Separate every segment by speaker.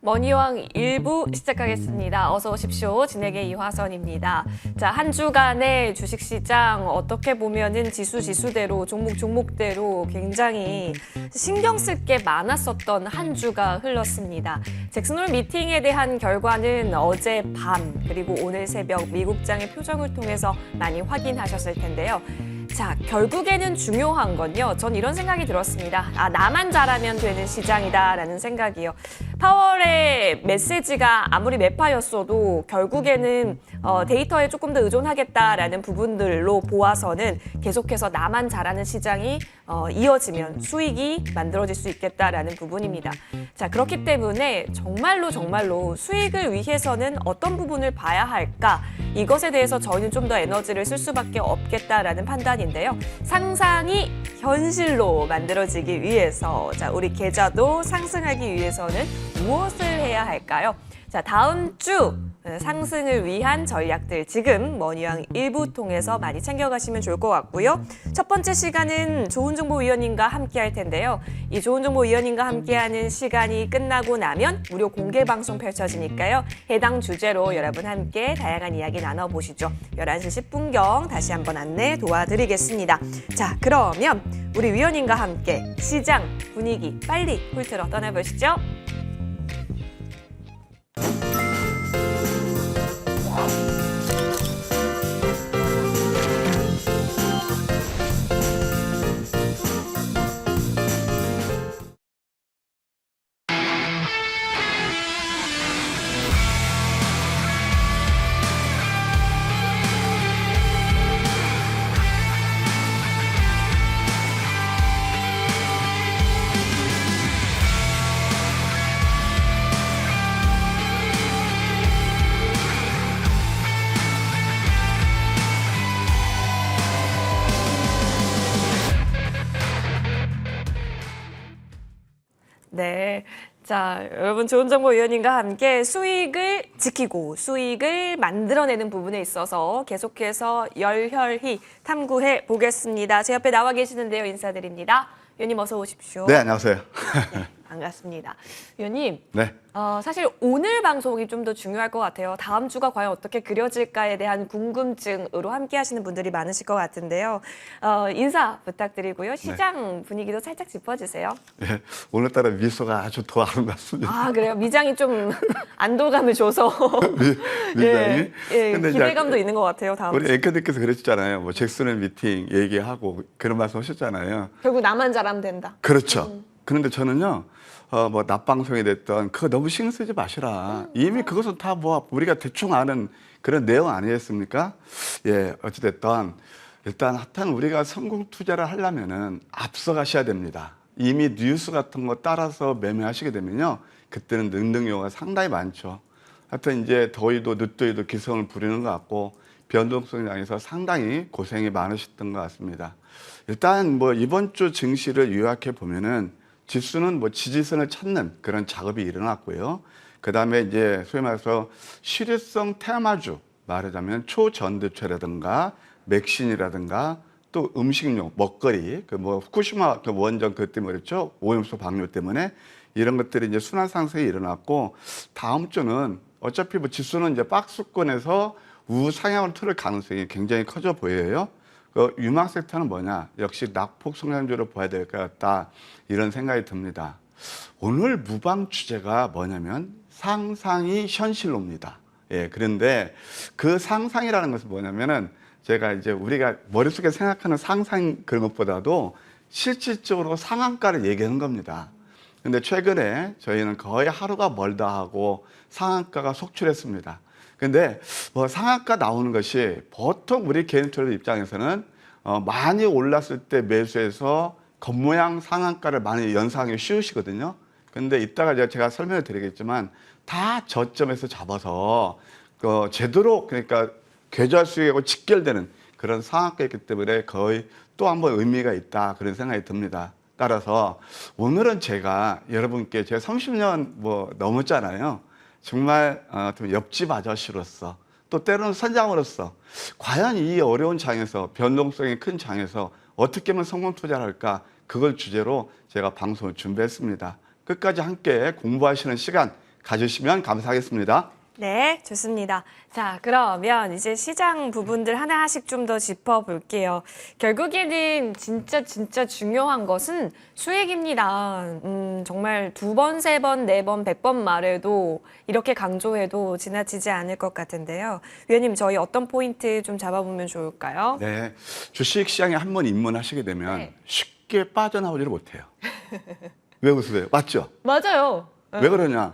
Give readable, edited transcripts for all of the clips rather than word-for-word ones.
Speaker 1: 머니왕 1부 시작하겠습니다. 어서 오십시오. 진행의 이화선입니다. 자, 한 주간의 주식시장 어떻게 보면은 지수대로 종목대로 굉장히 신경 쓸 게 많았었던 한 주가 흘렀습니다. 잭슨홀 미팅에 대한 결과는 어제 밤 그리고 오늘 새벽 미국장의 표정을 통해서 많이 확인하셨을 텐데요. 자, 결국에는 중요한 건요. 전 이런 생각이 들었습니다. 아, 나만 잘하면 되는 시장이다라는 생각이요. 파월의 메시지가 아무리 매파였어도 결국에는 데이터에 조금 더 의존하겠다라는 부분들로 보아서는 계속해서 나만 잘하는 시장이 이어지면 수익이 만들어질 수 있겠다라는 부분입니다. 자, 그렇기 때문에 정말로 수익을 위해서는 어떤 부분을 봐야 할까? 이것에 대해서 저희는 좀 더 에너지를 쓸 수밖에 없겠다라는 판단인데요. 상상이 현실로 만들어지기 위해서 자, 우리 계좌도 상승하기 위해서는 무엇을 해야 할까요? 자, 다음 주 상승을 위한 전략들 지금 머니왕 1부 통해서 많이 챙겨가시면 좋을 것 같고요. 첫 번째 시간은 좋은정보위원님과 함께 할 텐데요. 이 좋은정보위원님과 함께하는 시간이 끝나고 나면 무료 공개 방송 펼쳐지니까요. 해당 주제로 여러분 함께 다양한 이야기 나눠보시죠. 11시 10분경 다시 한번 안내 도와드리겠습니다. 자, 그러면 우리 위원님과 함께 시장 분위기 빨리 훑으러 떠나보시죠. 네. 자, 여러분 좋은정보위원님과 함께 수익을 지키고 수익을 만들어내는 부분에 있어서 계속해서 열혈히 탐구해 보겠습니다. 제 옆에 나와 계시는데요. 인사드립니다. 위원님 어서 오십시오.
Speaker 2: 네, 안녕하세요.
Speaker 1: 네, 반갑습니다. 위원님,
Speaker 2: 네.
Speaker 1: 사실 오늘 방송이 좀 더 중요할 것 같아요. 다음 주가 과연 어떻게 그려질까에 대한 궁금증으로 함께 하시는 분들이 많으실 것 같은데요. 인사 부탁드리고요. 시장 분위기도 살짝 짚어주세요.
Speaker 2: 네, 오늘따라 미소가 아주 더 아름답습니다.
Speaker 1: 아, 그래요? 미장이 좀 안도감을 줘서
Speaker 2: 미장이?
Speaker 1: 근데 기대감도 있는 것 같아요. 다음
Speaker 2: 우리
Speaker 1: 주.
Speaker 2: 앵커님께서 그랬잖아요. 뭐 잭슨의 미팅 얘기하고 그런 말씀 하셨잖아요.
Speaker 1: 결국 나만 잘하면 된다.
Speaker 2: 그렇죠. 그런데 저는요, 뭐 낮방송이 됐던 그거 너무 신경 쓰지 마시라. 이미 그것은 다 뭐 우리가 대충 아는 그런 내용 아니겠습니까? 예, 어찌됐든 일단 하여튼 우리가 성공 투자를 하려면은 앞서가셔야 됩니다. 이미 뉴스 같은 거 따라서 매매하시게 되면요, 그때는 능력요가 상당히 많죠. 하여튼 이제 더위도 늦더위도 기승을 부리는 것 같고 변동성 양에서 상당히 고생이 많으셨던 것 같습니다. 일단 뭐 이번 주 증시를 요약해 보면은 지수는 뭐 지지선을 찾는 그런 작업이 일어났고요. 그 다음에 이제 소위 말해서 실효성 테마주, 말하자면 초전도체라든가 맥신이라든가 또 음식료, 먹거리, 그 뭐 후쿠시마 그 원전 그것 때문에 그렇죠. 오염수 방류 때문에 이런 것들이 이제 순환 상승이 일어났고, 다음 주는 어차피 뭐 지수는 이제 박스권에서 우상향을 틀을 가능성이 굉장히 커져 보여요. 그 유망 섹터는 뭐냐? 역시 낙폭 성장주로 봐야 될 것 같다. 이런 생각이 듭니다. 오늘 무방 주제가 뭐냐면 상상이 현실로입니다. 예, 그런데 그 상상이라는 것은 뭐냐면은 제가 이제 우리가 머릿속에 생각하는 상상 그런 것보다도 실질적으로 상한가를 얘기하는 겁니다. 근데 최근에 저희는 거의 하루가 멀다 하고 상한가가 속출했습니다. 근데 뭐 상한가 나오는 것이 보통 우리 개인 투자자 입장에서는 많이 올랐을 때 매수해서 겉모양 상한가를 많이 연상하기 쉬우시거든요. 근데 이따가 제가 설명을 드리겠지만 다 저점에서 잡아서 제대로 그러니까 계좌 수익하고 직결되는 그런 상한가였기 때문에 거의 또 한 번 의미가 있다 그런 생각이 듭니다. 따라서 오늘은 제가 여러분께 제가 30년 뭐 넘었잖아요. 정말 옆집 아저씨로서 또 때로는 선장으로서 과연 이 어려운 장에서 변동성이 큰 장에서 어떻게 하면 성공 투자를 할까, 그걸 주제로 제가 방송을 준비했습니다. 끝까지 함께 공부하시는 시간 가주시면 감사하겠습니다.
Speaker 1: 네, 좋습니다. 자, 그러면 이제 시장 부분들 하나씩 좀 더 짚어볼게요. 결국에는 진짜 중요한 것은 수익입니다. 정말 2번, 3번, 4번, 100번 말해도 이렇게 강조해도 지나치지 않을 것 같은데요. 위원님, 저희 어떤 포인트 좀 잡아보면 좋을까요?
Speaker 2: 네, 주식 시장에 한 번 입문하시게 되면
Speaker 1: 네.
Speaker 2: 쉽게 빠져나오지를 못해요. 왜 웃으세요? 맞죠?
Speaker 1: 맞아요.
Speaker 2: 왜 그러냐?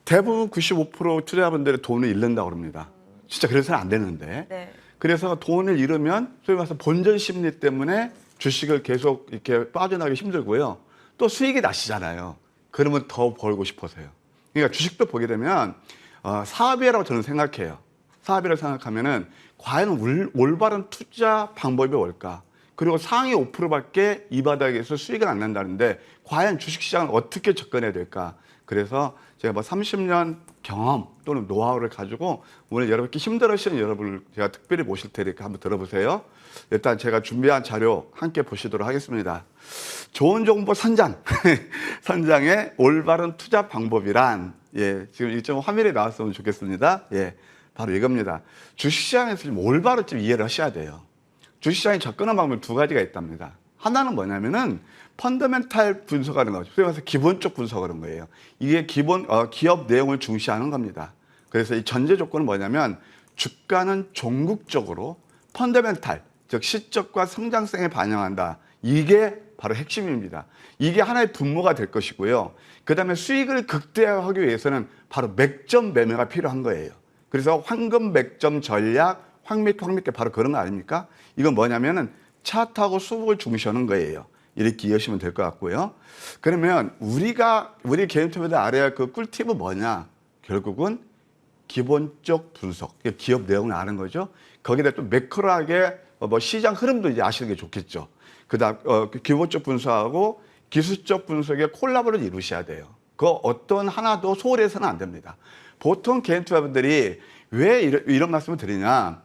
Speaker 2: 대부분 95% 투자자분들의 돈을 잃는다고 그럽니다. 진짜 그래서는 안 되는데.
Speaker 1: 네.
Speaker 2: 그래서 돈을 잃으면 소위 말해서 본전 심리 때문에 주식을 계속 이렇게 빠져나가기 힘들고요. 또 수익이 나시잖아요. 그러면 더 벌고 싶어서요. 그러니까 주식도 보게 되면 사업이라고 저는 생각해요. 사업이라고 생각하면은 과연 올바른 투자 방법이 뭘까? 그리고 상위 5%밖에 이 바닥에서 수익은 안 난다는데 과연 주식시장을 어떻게 접근해야 될까? 그래서 제가 뭐 30년 경험 또는 노하우를 가지고 오늘 여러분께 힘들으시는 여러분을 제가 특별히 모실 테니까 한번 들어보세요. 일단 제가 준비한 자료 함께 보시도록 하겠습니다. 좋은 정보 선장, 선장의 올바른 투자 방법이란, 예, 지금 이좀 화면에 나왔으면 좋겠습니다. 예, 바로 이겁니다. 주식시장에서 좀 올바로 좀 이해를 하셔야 돼요. 주식시장에 접근하는 방법이 2가지가 있답니다. 하나는 뭐냐면은 펀더멘탈 분석하는 거죠. 그래서 기본적 분석하는 거예요. 이게 기업 내용을 중시하는 겁니다. 그래서 이 전제 조건은 뭐냐면 주가는 종국적으로 펀더멘탈, 즉 시적과 성장성에 반영한다. 이게 바로 핵심입니다. 이게 하나의 분모가 될 것이고요. 그 다음에 수익을 극대화하기 위해서는 바로 맥점 매매가 필요한 거예요. 그래서 황금 맥점 전략, 황맥 바로 그런 거 아닙니까? 이건 뭐냐면은 차트하고 수급을 중시하는 거예요. 이렇게 이해하시면 될 것 같고요. 그러면 우리 개인 투자자들 알아야 할 그 꿀팁은 뭐냐? 결국은 기본적 분석, 기업 내용을 아는 거죠. 거기다 또 매크로하게 뭐 시장 흐름도 이제 아시는 게 좋겠죠. 그다음 기본적 분석하고 기술적 분석의 콜라보를 이루셔야 돼요. 그 어떤 하나도 소홀해서는 안 됩니다. 보통 개인 투자자분들이 왜 이런 말씀을 드리냐?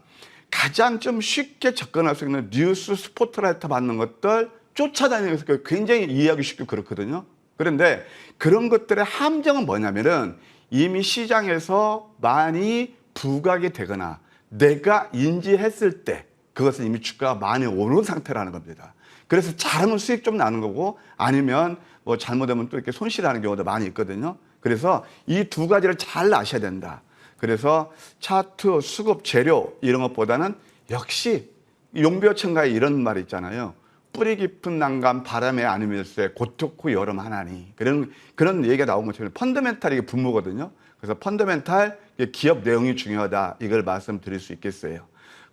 Speaker 2: 가장 좀 쉽게 접근할 수 있는 뉴스 스포트라이트 받는 것들 쫓아다니면서 굉장히 이해하기 쉽고 그렇거든요. 그런데 그런 것들의 함정은 뭐냐면은 이미 시장에서 많이 부각이 되거나 내가 인지했을 때 그것은 이미 주가가 많이 오른 상태라는 겁니다. 그래서 잘하면 수익 좀 나는 거고 아니면 뭐 잘못하면 또 이렇게 손실하는 경우도 많이 있거든요. 그래서 이 2가지를 잘 아셔야 된다. 그래서 차트, 수급, 재료 이런 것보다는 역시 용비어천가에 이런 말이 있잖아요. 뿌리 깊은 난간 바람에 안으면서 고토쿠 여름 하나니 그런 얘기가 나온 것처럼 펀더멘탈이 분모거든요. 그래서 펀더멘탈 기업 내용이 중요하다 이걸 말씀드릴 수 있겠어요.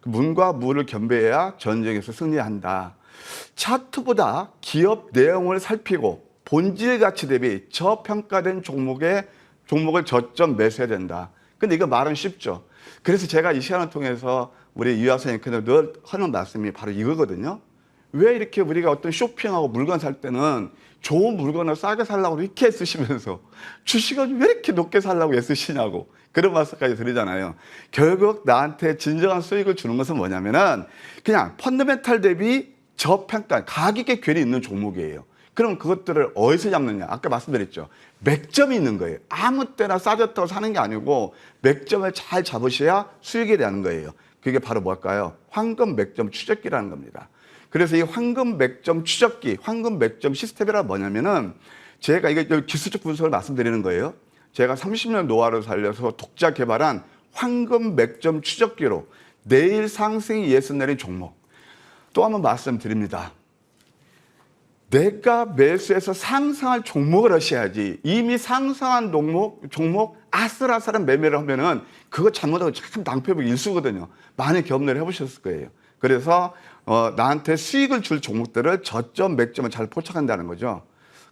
Speaker 2: 문과 무를 겸비해야 전쟁에서 승리한다. 차트보다 기업 내용을 살피고 본질 가치 대비 저평가된 종목을 저점 매수해야 된다. 근데 이거 말은 쉽죠. 그래서 제가 이 시간을 통해서 우리 유학생 늘 하는 말씀이 바로 이거거든요. 왜 이렇게 우리가 어떤 쇼핑하고 물건 살 때는 좋은 물건을 싸게 살라고 이렇게 애쓰시면서 주식은 왜 이렇게 높게 살라고 애쓰시냐고 그런 말씀까지 드리잖아요. 결국 나한테 진정한 수익을 주는 것은 뭐냐면은 그냥 펀더멘탈 대비 저평가, 가격에 괴리 있는 종목이에요. 그럼 그것들을 어디서 잡느냐? 아까 말씀드렸죠. 맥점이 있는 거예요. 아무 때나 싸졌다고 사는 게 아니고 맥점을 잘 잡으셔야 수익이 되는 거예요. 그게 바로 뭘까요? 황금 맥점 추적기라는 겁니다. 그래서 이 황금 맥점 추적기, 황금 맥점 시스템이란 뭐냐면은 제가 이게 기술적 분석을 말씀드리는 거예요. 제가 30년 노하우를 살려서 독자 개발한 황금 맥점 추적기로 내일 상승이 예수 내린 종목. 또 한번 말씀드립니다. 내가 매수해서 상승할 종목을 하셔야지 이미 상승한 종목 아슬아슬한 매매를 하면은 그거 잘못하고 참 낭패복 일수거든요. 많이 경험을 해보셨을 거예요. 그래서 나한테 수익을 줄 종목들을 저점 맥점을 잘 포착한다는 거죠.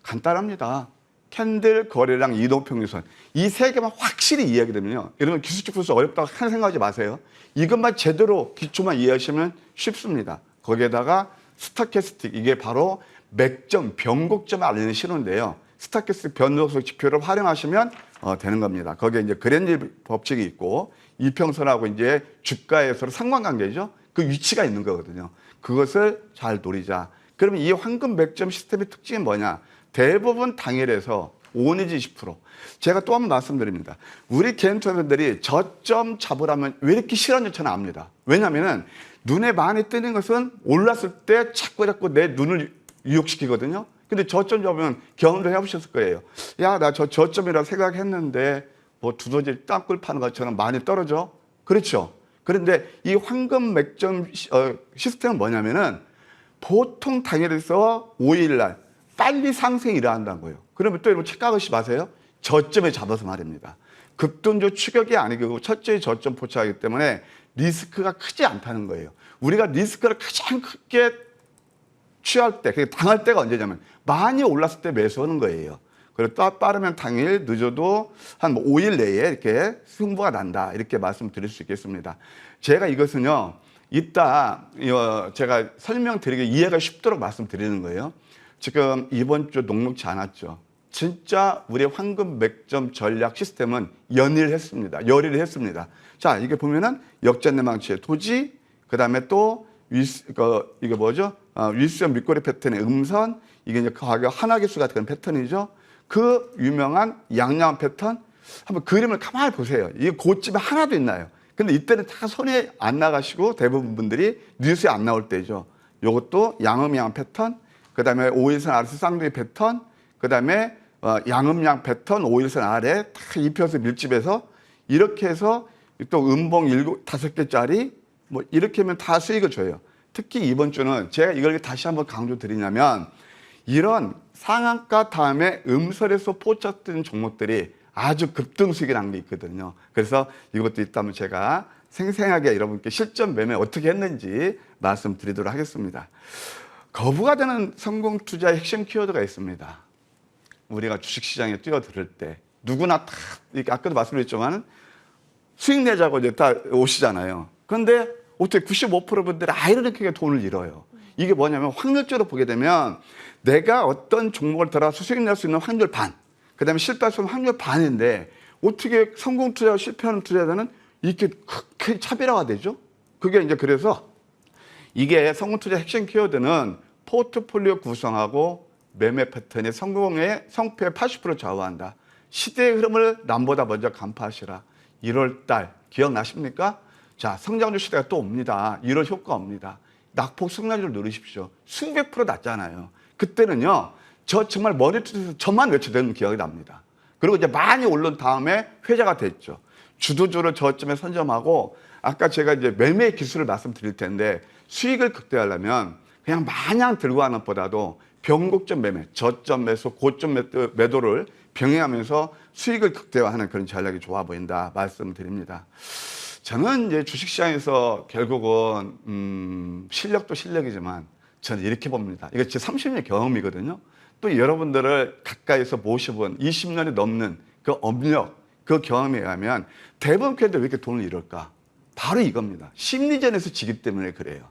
Speaker 2: 간단합니다. 캔들, 거래량, 이동평균선 이 3개만 확실히 이해하게 되면요. 여러분 기술적 분석 어렵다고 하는 생각하지 마세요. 이것만 제대로 기초만 이해하시면 쉽습니다. 거기에다가 스타캐스틱 이게 바로 맥점, 변곡점을 알리는 신호인데요. 스타캐스틱 변동성 지표를 활용하시면 되는 겁니다. 거기에 이제 그랜지 법칙이 있고 이평선하고 이제 주가에서 상관관계죠. 그 위치가 있는 거거든요. 그것을 잘 노리자. 그러면 이 황금 맥점 시스템의 특징이 뭐냐? 대부분 당일에서 5 내지 20%. 제가 또 한 번 말씀드립니다. 우리 개인 투자자들이 저점 잡으라면 왜 이렇게 싫어하는지 저는 압니다. 왜냐하면 눈에 많이 뜨는 것은 올랐을 때 자꾸 내 눈을 유혹시키거든요. 근데 저점 잡으면 경험도 해보셨을 거예요. 야, 나 저 저점이라 생각했는데 뭐 두더지 땅굴 파는 것처럼 많이 떨어져. 그렇죠. 그런데 이 황금 맥점 시스템은 뭐냐면은 보통 당일에서 5일날 빨리 상승이 일어난다는 거예요. 그러면 또 여러분 착각하지 마세요. 저점에 잡아서 말입니다. 급등조 추격이 아니고 첫째 저점 포착하기 때문에 리스크가 크지 않다는 거예요. 우리가 리스크를 가장 크게 취할 때, 당할 때가 언제냐면 많이 올랐을 때 매수하는 거예요. 그리고 또 빠르면 당일, 늦어도 한 5일 내에 이렇게 승부가 난다. 이렇게 말씀드릴 수 있겠습니다. 제가 이것은요, 이따 제가 설명드리기 이해가 쉽도록 말씀드리는 거예요. 지금 이번 주 녹록지 않았죠. 진짜 우리의 황금 맥점 전략 시스템은 열일했습니다. 자, 이게 보면은 역전내망치의 토지, 그 다음에 또 이게 뭐죠? 윌슨 밑꼬리 패턴의 음선, 이게 이제 가격 하나개수 같은 패턴이죠. 그 유명한 양양 패턴, 한번 그림을 가만히 보세요. 이게 고집이 하나도 있나요? 근데 이때는 다 손에 안 나가시고 대부분 분들이 뉴스에 안 나올 때죠. 요것도 양음양 패턴, 그 다음에 5일선 아래서 쌍둥이 패턴, 그 다음에 양음양 패턴 5일선 아래 딱 입혀서 밀집해서 이렇게 해서 또 음봉 5개짜리 뭐 이렇게 하면 다 수익을 줘요. 특히 이번 주는 제가 이걸 다시 한번 강조 드리냐면 이런 상한가 다음에 음설에서 포착된 종목들이 아주 급등 수익이 난 게 있거든요. 그래서 이것도 있다면 제가 생생하게 여러분께 실전 매매 어떻게 했는지 말씀드리도록 하겠습니다. 거부가 되는 성공 투자의 핵심 키워드가 있습니다. 우리가 주식시장에 뛰어들 때 누구나 다 아까도 말씀드렸지만 수익 내자고 이제 다 오시잖아요. 그런데 어떻게 95% 분들이 아이러니하게 돈을 잃어요. 이게 뭐냐면 확률적으로 보게 되면 내가 어떤 종목을 들어서 수익 낼 수 있는 확률 반, 그 다음에 실패할 수 있는 확률 반인데 어떻게 성공 투자와 실패하는 투자자는 이렇게 크게 차별화가 되죠? 그게 이제 그래서 이게 성공 투자 핵심 키워드는 포트폴리오 구성하고 매매 패턴이 성공의 성패의 80% 좌우한다. 시대의 흐름을 남보다 먼저 간파하시라. 1월 달 기억나십니까? 자, 성장주 시대가 또 옵니다. 1월 효과 옵니다. 낙폭 승낙률 누르십시오. 수백 프로 났잖아요. 그때는요, 저 정말 머리투에서 저만 외쳐대는 기억이 납니다. 그리고 이제 많이 오른 다음에 회자가 됐죠. 주도주를 저점에 선점하고 아까 제가 이제 매매 기술을 말씀드릴 텐데 수익을 극대화하려면 그냥 마냥 들고 가는 것보다도 변곡점 매매, 저점 매수, 고점 매도를 병행하면서 수익을 극대화하는 그런 전략이 좋아 보인다 말씀드립니다. 저는 이제 주식시장에서 결국은 실력도 실력이지만 저는 이렇게 봅니다. 이거 제 30년 경험이거든요. 또 여러분들을 가까이서 모셔본 20년이 넘는 그 업력, 그 경험에 의하면 대부분 걔들 왜 이렇게 돈을 잃을까? 바로 이겁니다. 심리전에서 지기 때문에 그래요.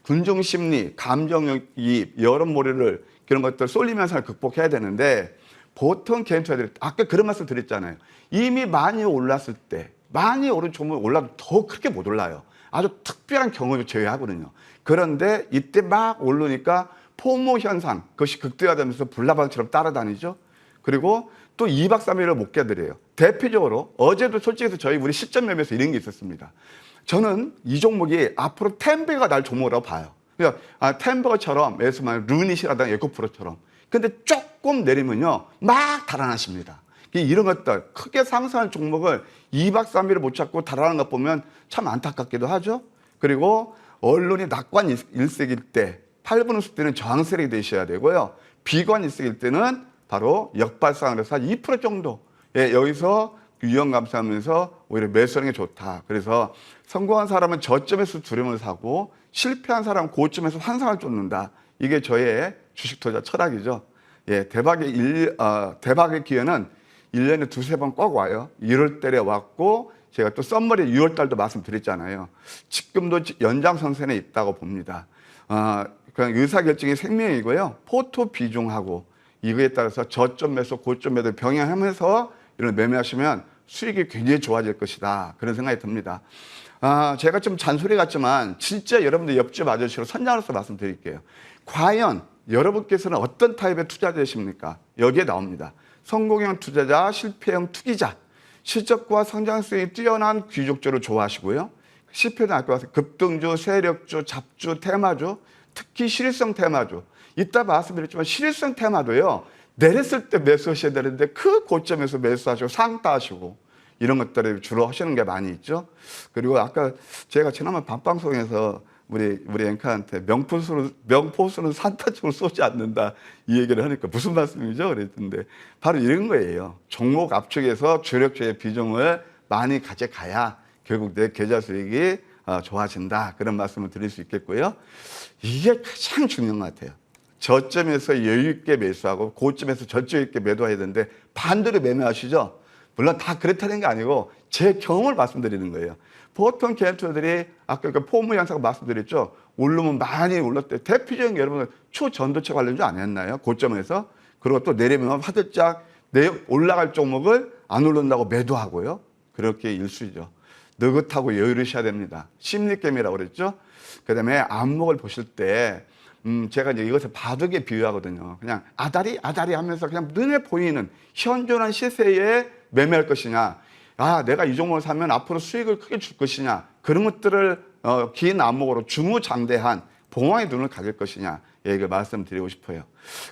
Speaker 2: 군중심리, 감정이입, 여론몰이를 그런 것들 쏠리면서 극복해야 되는데 보통 개인 투자들이 아까 그런 말씀 드렸잖아요. 이미 많이 올랐을 때 많이 오른 종목이 올라도 더 크게 못 올라요. 아주 특별한 경우를 제외하거든요. 그런데 이때 막 오르니까 포모 현상, 그것이 극대화되면서 불나방처럼 따라다니죠. 그리고 또 2박 3일을 못 깨드려요. 대표적으로 어제도 솔직히 저희 우리 실전 매매에서 이런 게 있었습니다. 저는 이 종목이 앞으로 텐베가 날 종목이라고 봐요. 그러니까 텐버처럼 예를 루닛이라든가 에코프로처럼. 근데 조금 내리면요 막 달아나십니다. 이런 것들 크게 상승한 종목을 2박 3일을 못 찾고 달아나는 것 보면 참 안타깝기도 하죠. 그리고 언론이 낙관 일색일 때 8분 웃을 때는 저항세력이 되셔야 되고요. 비관 일색일 때는 바로 역발상을 해서 한 2% 정도 여기서 위험 감수하면서 오히려 매수하는 게 좋다. 그래서 성공한 사람은 저점에서 두려움을 사고 실패한 사람은 고점에서 환상을 쫓는다. 이게 저의 주식 투자 철학이죠. 예, 대박의 기회는 1년에 두세 번 꼭 와요. 1월 달에 왔고 제가 또 썸머리 6월 달도 말씀드렸잖아요. 지금도 연장선상에 있다고 봅니다. 그냥 의사결정이 생명이고요. 포토 비중하고 이거에 따라서 저점 매수, 고점 매도 병행하면서 이런 매매하시면 수익이 굉장히 좋아질 것이다. 그런 생각이 듭니다. 제가 좀 잔소리 같지만 진짜 여러분들 옆집 아저씨로 선장으로서 말씀드릴게요. 과연 여러분께서는 어떤 타입의 투자자이십니까? 여기에 나옵니다. 성공형 투자자, 실패형 투기자, 실적과 성장성이 뛰어난 귀족주를 좋아하시고요. 실패는 아까 봐서 급등주, 세력주, 잡주, 테마주, 특히 실효성 테마주. 이따 말씀드렸지만 실효성 테마도요. 내렸을 때 매수하셔야 되는데 그 고점에서 매수하시고 상따하시고 이런 것들을 주로 하시는 게 많이 있죠. 그리고 아까 제가 지난번 밤방송에서 우리 앵커한테 명포수는 산타총을 쏘지 않는다 이 얘기를 하니까 무슨 말씀이죠? 그랬는데 바로 이런 거예요. 종목 압축에서 주력주의 비중을 많이 가져가야 결국 내 계좌 수익이 좋아진다. 그런 말씀을 드릴 수 있겠고요. 이게 가장 중요한 것 같아요. 저점에서 여유 있게 매수하고 고점에서 저점 있게 매도해야 되는데 반대로 매매하시죠. 물론 다 그렇다는 게 아니고 제 경험을 말씀드리는 거예요. 보통 개인투자들이 아까 그 폼의 양상 말씀드렸죠. 오르면 많이 올랐대. 대표적인 게 여러분 초전도체 관련주 안 했나요? 고점에서. 그리고 또 내리면 화들짝 올라갈 종목을 안 오른다고 매도하고요. 그렇게 일수죠. 느긋하고 여유로우셔야 됩니다. 심리게임이라고 그랬죠. 그다음에 안목을 보실 때 제가 이제 이것을 바둑에 비유하거든요. 그냥 아다리 하면서 그냥 눈에 보이는 현존한 시세에 매매할 것이냐. 내가 이 종목을 사면 앞으로 수익을 크게 줄 것이냐. 그런 것들을 긴 안목으로 중후장대한 봉황의 눈을 가질 것이냐. 얘기를 말씀드리고 싶어요.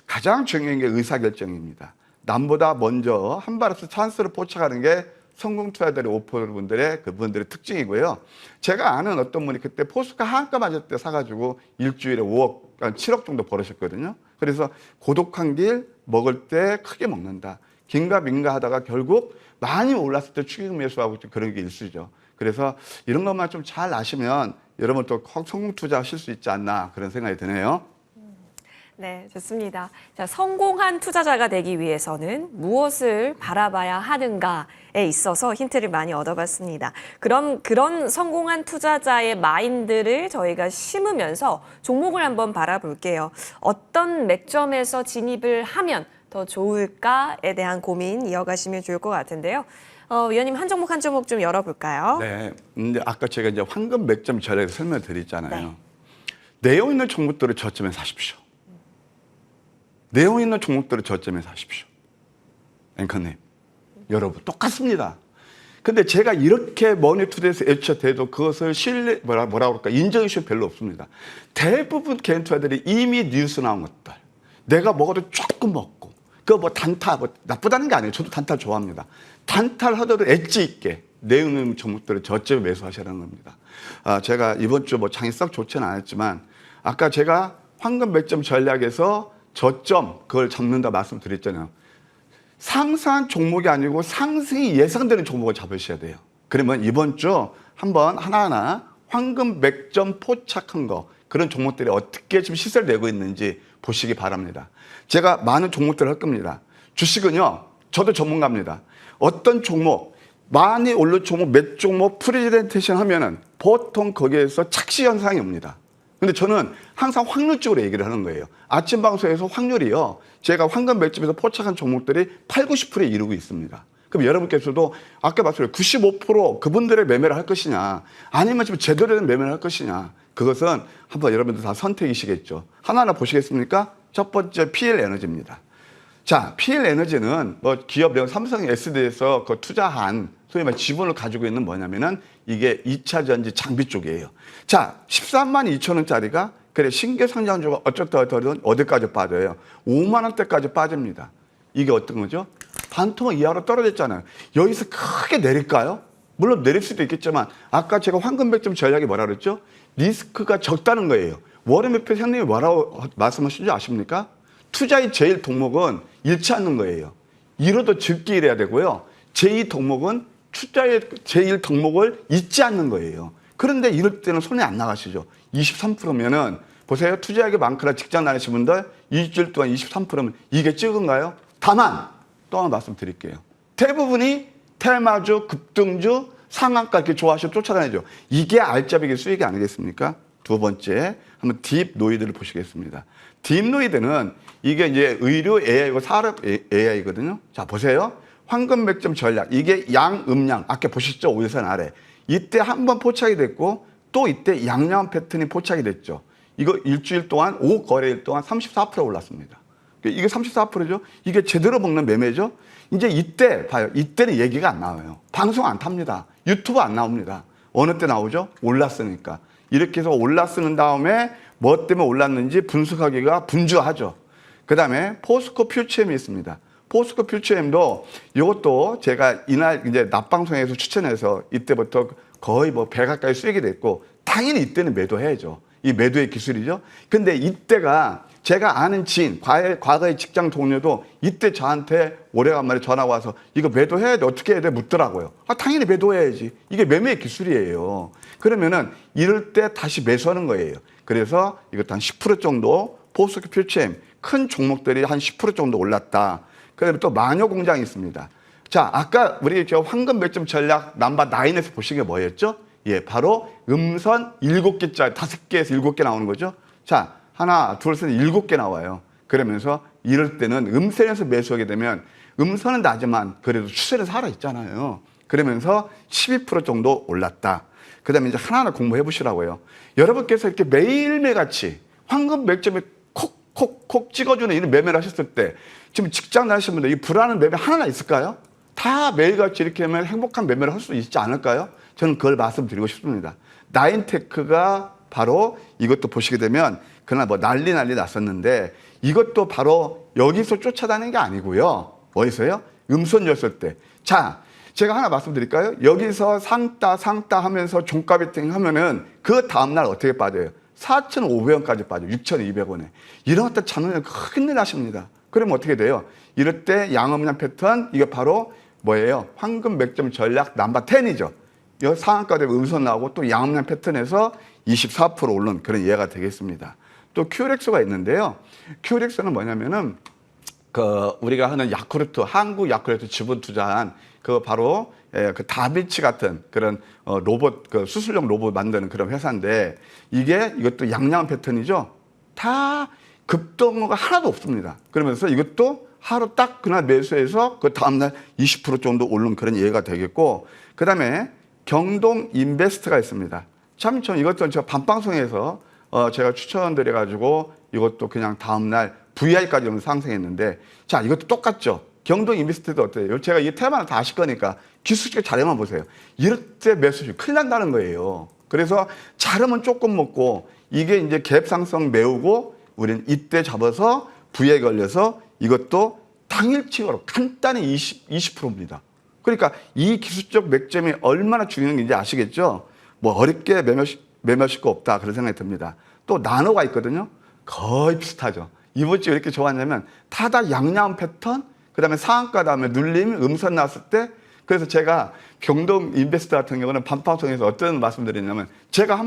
Speaker 2: 가장 중요한 게 의사결정입니다. 남보다 먼저 한 발에서 찬스를 포착하는 게 성공 투자들의 오퍼분들의 그분들의 특징이고요. 제가 아는 어떤 분이 그때 포스카 한가 맞을 때 사가지고 일주일에 5억, 7억 정도 벌으셨거든요. 그래서 고독한 길 먹을 때 크게 먹는다. 긴가 민가 하다가 결국 많이 올랐을 때 추격 매수하고 그런 게 일수죠. 그래서 이런 것만 좀 잘 아시면 여러분 또 성공 투자하실 수 있지 않나 그런 생각이 드네요.
Speaker 1: 네, 좋습니다. 자, 성공한 투자자가 되기 위해서는 무엇을 바라봐야 하는가에 있어서 힌트를 많이 얻어봤습니다. 그럼 그런 성공한 투자자의 마인드를 저희가 심으면서 종목을 한번 바라볼게요. 어떤 맥점에서 진입을 하면 더 좋을까에 대한 고민 이어가시면 좋을 것 같은데요. 위원님 한 종목 한 종목 좀 열어볼까요?
Speaker 2: 네. 근데 아까 제가 이제 황금 맥점 전략을 설명을 드렸잖아요.
Speaker 1: 네.
Speaker 2: 내용 있는 종목들을 저점에 사십시오. 내용 있는 종목들을 저점에 사십시오. 앵커님, 여러분 똑같습니다. 근데 제가 이렇게 머니투데이에서 애초돼도 그것을 뭐라고 그럴까 인정이슈 별로 없습니다. 대부분 개인 투자들이 이미 뉴스 나온 것들 내가 먹어도 조금 먹고 그거 뭐 단타 나쁘다는 게 아니에요. 저도 단타 좋아합니다. 단타를 하더라도 엣지 있게 내용 있는 종목들을 저점에 매수하시라는 겁니다. 제가 이번 주 뭐 장이 썩 좋지는 않았지만 아까 제가 황금 맥점 전략에서 저점 그걸 잡는다 말씀드렸잖아요. 상승한 종목이 아니고 상승이 예상되는 종목을 잡으셔야 돼요. 그러면 이번 주 한번 하나하나 황금 맥점 포착한 거 그런 종목들이 어떻게 지금 시세를 내고 있는지 보시기 바랍니다. 제가 많은 종목들을 할 겁니다. 주식은요. 저도 전문가입니다. 어떤 종목 많이 오른 종목 몇 종목 프레젠테이션 하면은 보통 거기에서 착시 현상이 옵니다. 근데 저는 항상 확률적으로 얘기를 하는 거예요. 아침 방송에서 확률이요. 제가 황금 맥점에서 포착한 종목들이 8, 90%에 이르고 있습니다. 그럼 여러분께서도 아까 말씀드린 95% 그분들의 매매를 할 것이냐 아니면 지금 제대로 된 매매를 할 것이냐 그것은 한번 여러분들 다 선택이시겠죠. 하나하나 보시겠습니까? 첫 번째 PL 에너지입니다. 자, PL 에너지는 뭐 기업 삼성 SD에서 그 투자한 소위 말 지분을 가지고 있는 뭐냐면은 이게 2차 전지 장비 쪽이에요. 자, 13만 2천 원짜리가 그래 신규 상장주가 어쩌든 어디까지 빠져요? 5만 원대까지 빠집니다. 이게 어떤 거죠? 반토막 이하로 떨어졌잖아요. 여기서 크게 내릴까요? 물론 내릴 수도 있겠지만 아까 제가 황금 맥점 전략이 뭐라 그랬죠? 리스크가 적다는 거예요. 워렌 버핏 형님이 뭐라고 말씀하신 줄 아십니까? 투자의 제일 동목은 잃지 않는 거예요. 잃어도 적게 잃어야 되고요. 제2 동목은 투자의 제1 덕목을 잊지 않는 거예요. 그런데 이럴 때는 손이 안 나가시죠. 23%면은 보세요. 투자하기 많거나 직장 다니시는 분들 일주일 동안 23%면 이게 적은가요? 다만 또 하나 말씀드릴게요. 대부분이 테마주, 급등주, 상한가 이렇게 좋아하시고 쫓아다니죠. 이게 알짜배기 수익이 아니겠습니까? 두 번째, 한번 딥노이드를 보시겠습니다. 딥노이드는 이게 이제 의료 AI고 산업 AI거든요. 자, 보세요. 황금 맥점 전략. 이게 양, 음양. 아까 보셨죠? 5일선 아래. 이때 한번 포착이 됐고 또 이때 양양 패턴이 포착이 됐죠. 이거 일주일 동안 5거래일 동안 34% 올랐습니다. 이게 34%죠. 이게 제대로 먹는 매매죠. 이제 이때 봐요. 이때는 얘기가 안 나와요. 방송 안 탑니다. 유튜브 안 나옵니다. 어느 때 나오죠? 올랐으니까. 이렇게 해서 올랐은 다음에 뭐 때문에 올랐는지 분석하기가 분주하죠. 그 다음에 포스코 퓨처엠이 있습니다. 포스코 퓨처엠도 이것도 제가 이날 이제 낮방송에서 추천해서 이때부터 거의 뭐 100 가까이 수익이 됐고, 당연히 이때는 매도해야죠. 이 매도의 기술이죠. 근데 이때가 제가 아는 지인, 과거의 직장 동료도 이때 저한테 오래간만에 전화가 와서 이거 매도해야 돼, 어떻게 해야 돼 묻더라고요. 당연히 매도해야지. 이게 매매의 기술이에요. 그러면은 이럴 때 다시 매수하는 거예요. 그래서 이것도 한 10% 정도 포스코 퓨처엠 큰 종목들이 한 10% 정도 올랐다. 그다음에 또 마녀 공장이 있습니다. 자, 아까 우리 저 황금 맥점 전략 넘버 9에서 보신 게 뭐였죠? 예, 바로 음선 7개짜리 5개에서 7개 나오는 거죠. 자, 하나, 둘, 셋, 7개 나와요. 그러면서 이럴 때는 음선에서 매수하게 되면 음선은 나지만 그래도 추세는 살아있잖아요. 그러면서 12% 정도 올랐다. 그 다음에 이제 하나하나 공부해 보시라고요. 여러분께서 이렇게 매일매일 같이 황금 맥점에 콕콕콕 찍어주는 이런 매매를 하셨을 때 지금 직장 다니시는 분들 이 불안한 매매 하나 있을까요? 다 매일같이 이렇게 하면 행복한 매매를 할 수 있지 않을까요? 저는 그걸 말씀드리고 싶습니다. 나인테크가 바로 이것도 보시게 되면 그날 뭐 난리 났었는데 이것도 바로 여기서 쫓아다니는 게 아니고요. 어디서요? 음선이었을 때. 자, 제가 하나 말씀드릴까요? 여기서 상따 하면서 종가 베팅 하면은 그 다음날 어떻게 빠져요? 4,500원까지 빠져요. 6,200원에. 이런 것들 잡으면 큰일 나십니다. 그러면 어떻게 돼요? 이럴 때 양음양 패턴, 이게 바로 뭐예요? 황금 맥점 전략 넘버 10이죠. 이 상한가 되고 음선 나오고 또 양음양 패턴에서 24% 오른 그런 예가 되겠습니다. 또 큐렉스가 있는데요. 큐렉스는 뭐냐면은 그 우리가 하는 야쿠르트, 한국 야쿠르트 지분 투자한 그 바로 그 다빈치 같은 그런 로봇, 그 수술용 로봇 만드는 그런 회사인데 이것도 양양 패턴이죠. 다 급등가 하나도 없습니다. 그러면서 이것도 하루 딱 그날 매수해서 그 다음날 20% 정도 오른 그런 예가 되겠고, 그 다음에 경동 인베스트가 있습니다. 참 전 이것도 저 반방송에서 제가 추천드려가지고 이것도 그냥 다음날 VI까지 좀 상승했는데, 자, 이것도 똑같죠. 경동 인베스트도 어때요? 제가 이 테마를 다 아실 거니까 기술적 자료만 보세요. 이럴 때 매수시 큰일 난다는 거예요. 그래서 자르면 조금 먹고 이게 이제 갭 상승 메우고 우리는 이때 잡아서 VI 걸려서 이것도 당일치고로 간단히 20%입니다. 그러니까 이 기술적 맥점이 얼마나 중요한 건지 아시겠죠? 뭐 어렵게 매매하실 거 없다 그런 생각이 듭니다. 또 나노가 있거든요. 거의 비슷하죠. 이번 주에 왜 이렇게 좋았냐면 다 양양 패턴, 그 다음에 상한가 다음에 눌림, 음선 나왔을 때, 그래서 제가 경동 인베스트 같은 경우는 반방송에서 어떤 말씀드리냐면 제가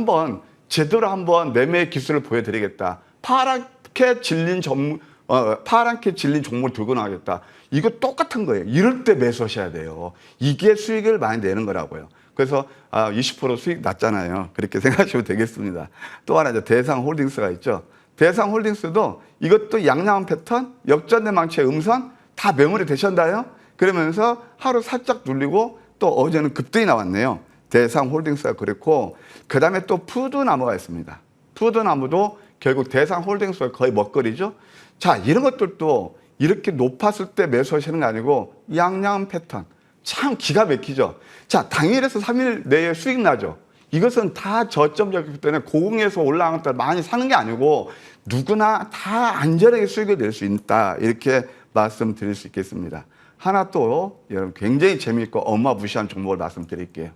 Speaker 2: 제대로 한번 매매 기술을 보여드리겠다. 파랗게 질린 종목을 들고 나가겠다. 이거 똑같은 거예요. 이럴 때 매수하셔야 돼요. 이게 수익을 많이 내는 거라고요. 그래서 20% 수익 났잖아요. 그렇게 생각하시면 되겠습니다. 또 하나 이제 대상홀딩스가 있죠. 대상홀딩스도 이것도 양양 패턴, 역전대 망치의 음선 다 매물이 되셨나요? 그러면서 하루 살짝 눌리고 또 어제는 급등이 나왔네요. 대상홀딩스가 그렇고, 그 다음에 또 푸드나무가 있습니다. 푸드나무도 결국 대상홀딩스가 거의 먹거리죠. 자, 이런 것들도 이렇게 높았을 때 매수하시는 게 아니고 양양 패턴 참 기가 막히죠. 자, 당일에서 3일 내에 수익 나죠. 이것은 다 저점적이기 때문에 고공에서 올라간 때 많이 사는 게 아니고 누구나 다 안전하게 수익을 낼 수 있다, 이렇게 말씀드릴 수 있겠습니다. 하나 또 여러분 굉장히 재미있고 어마무시한 종목을 말씀드릴게요.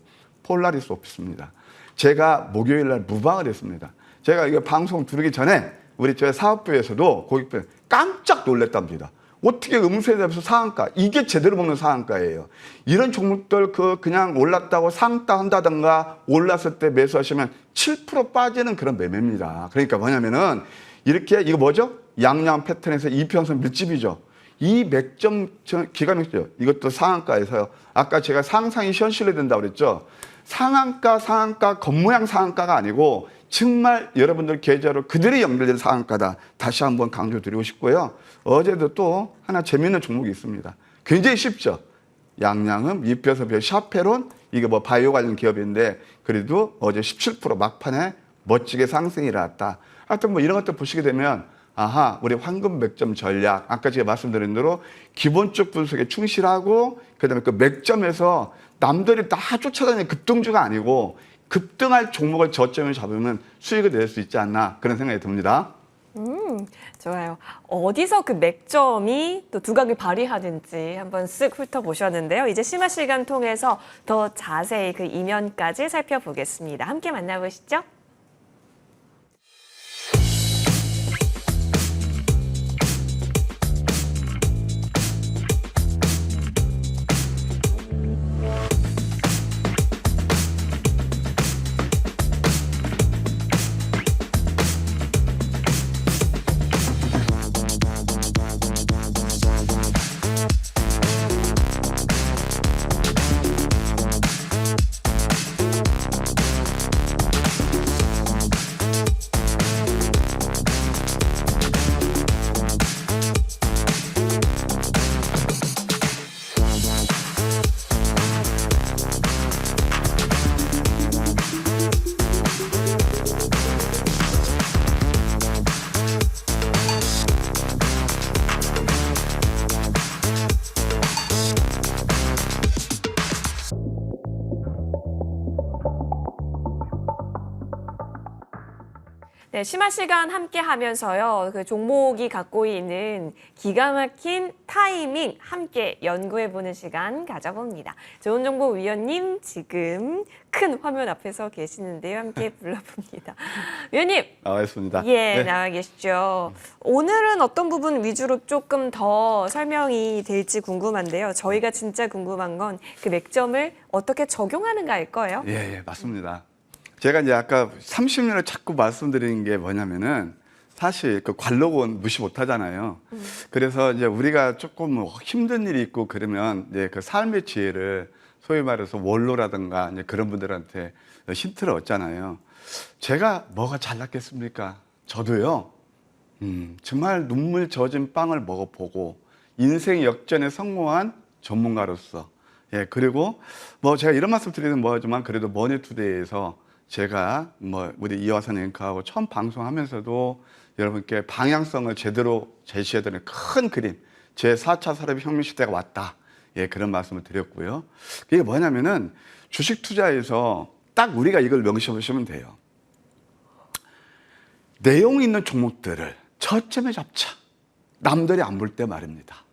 Speaker 2: 폴라리스 오피스입니다. 제가 목요일 날 무방을 했습니다. 제가 이거 방송 들기 전에 우리 저희 사업부에서도 고객들 깜짝 놀랐답니다. 어떻게 음수에 대해서 상한가, 이게 제대로 먹는 상한가예요. 이런 종목들 그냥 올랐다고 상따 한다든가 올랐을 때 매수하시면 7% 빠지는 그런 매매입니다. 그러니까 뭐냐면은 이렇게 이거 뭐죠? 양양 패턴에서 이평선 밀집이죠. 이 맥점 기가 막히죠. 이것도 상한가에서요. 아까 제가 상상이 현실이 된다고 그랬죠. 상한가 겉모양 상한가가 아니고 정말 여러분들 계좌로 그들이 연결된 상한가다. 다시 한번 강조드리고 싶고요. 어제도 또 하나 재미있는 종목이 있습니다. 굉장히 쉽죠. 양양음, 이표섭의 샤페론, 이게 뭐 바이오 관련 기업인데 그래도 어제 17% 막판에 멋지게 상승이 일어났다. 하여튼 뭐 이런 것들 보시게 되면 아하, 우리 황금 맥점 전략. 아까 제가 말씀드린 대로 기본적 분석에 충실하고 그다음에 그 맥점에서 남들이 다 쫓아다니는 급등주가 아니고 급등할 종목을 저점에 잡으면 수익을 낼 수 있지 않나 그런 생각이 듭니다.
Speaker 1: 좋아요. 어디서 그 맥점이 또 두각을 발휘하는지 한번 쓱 훑어보셨는데요. 이제 심화 시간 통해서 더 자세히 그 이면까지 살펴보겠습니다. 함께 만나보시죠. 네, 심화 시간 함께 하면서요. 그 종목이 갖고 있는 기가 막힌 타이밍 함께 연구해보는 시간 가져봅니다. 좋은정보위원님 지금 큰 화면 앞에서 계시는데요. 함께 불러봅니다. 위원님.
Speaker 2: 나와 있습니다.
Speaker 1: 예,
Speaker 2: 네.
Speaker 1: 나와 계시죠. 오늘은 어떤 부분 위주로 조금 더 설명이 될지 궁금한데요. 저희가 진짜 궁금한 건 그 맥점을 어떻게 적용하는가일 거예요.
Speaker 2: 예, 맞습니다. 제가 이제 아까 30년을 자꾸 말씀드리는 게 뭐냐면은 사실 그 관록은 무시 못 하잖아요. 그래서 이제 우리가 조금 뭐 힘든 일이 있고 그러면 이제 그 삶의 지혜를 소위 말해서 원로라든가 이제 그런 분들한테 힌트를 얻잖아요. 제가 뭐가 잘났겠습니까? 저도요. 정말 눈물 젖은 빵을 먹어보고 인생 역전에 성공한 전문가로서 그리고 뭐 제가 이런 말씀 드리는 뭐하지만 그래도 머니투데이에서 제가 뭐 우리 이화선 앵커하고 처음 방송하면서도 여러분께 방향성을 제대로 제시해드리는 큰 그림, 제 4차 산업혁명 시대가 왔다. 그런 말씀을 드렸고요. 이게 뭐냐면은 주식 투자에서 딱 우리가 이걸 명시해 보시면 돼요. 내용 있는 종목들을 저점에 잡자. 남들이 안 볼 때 말입니다.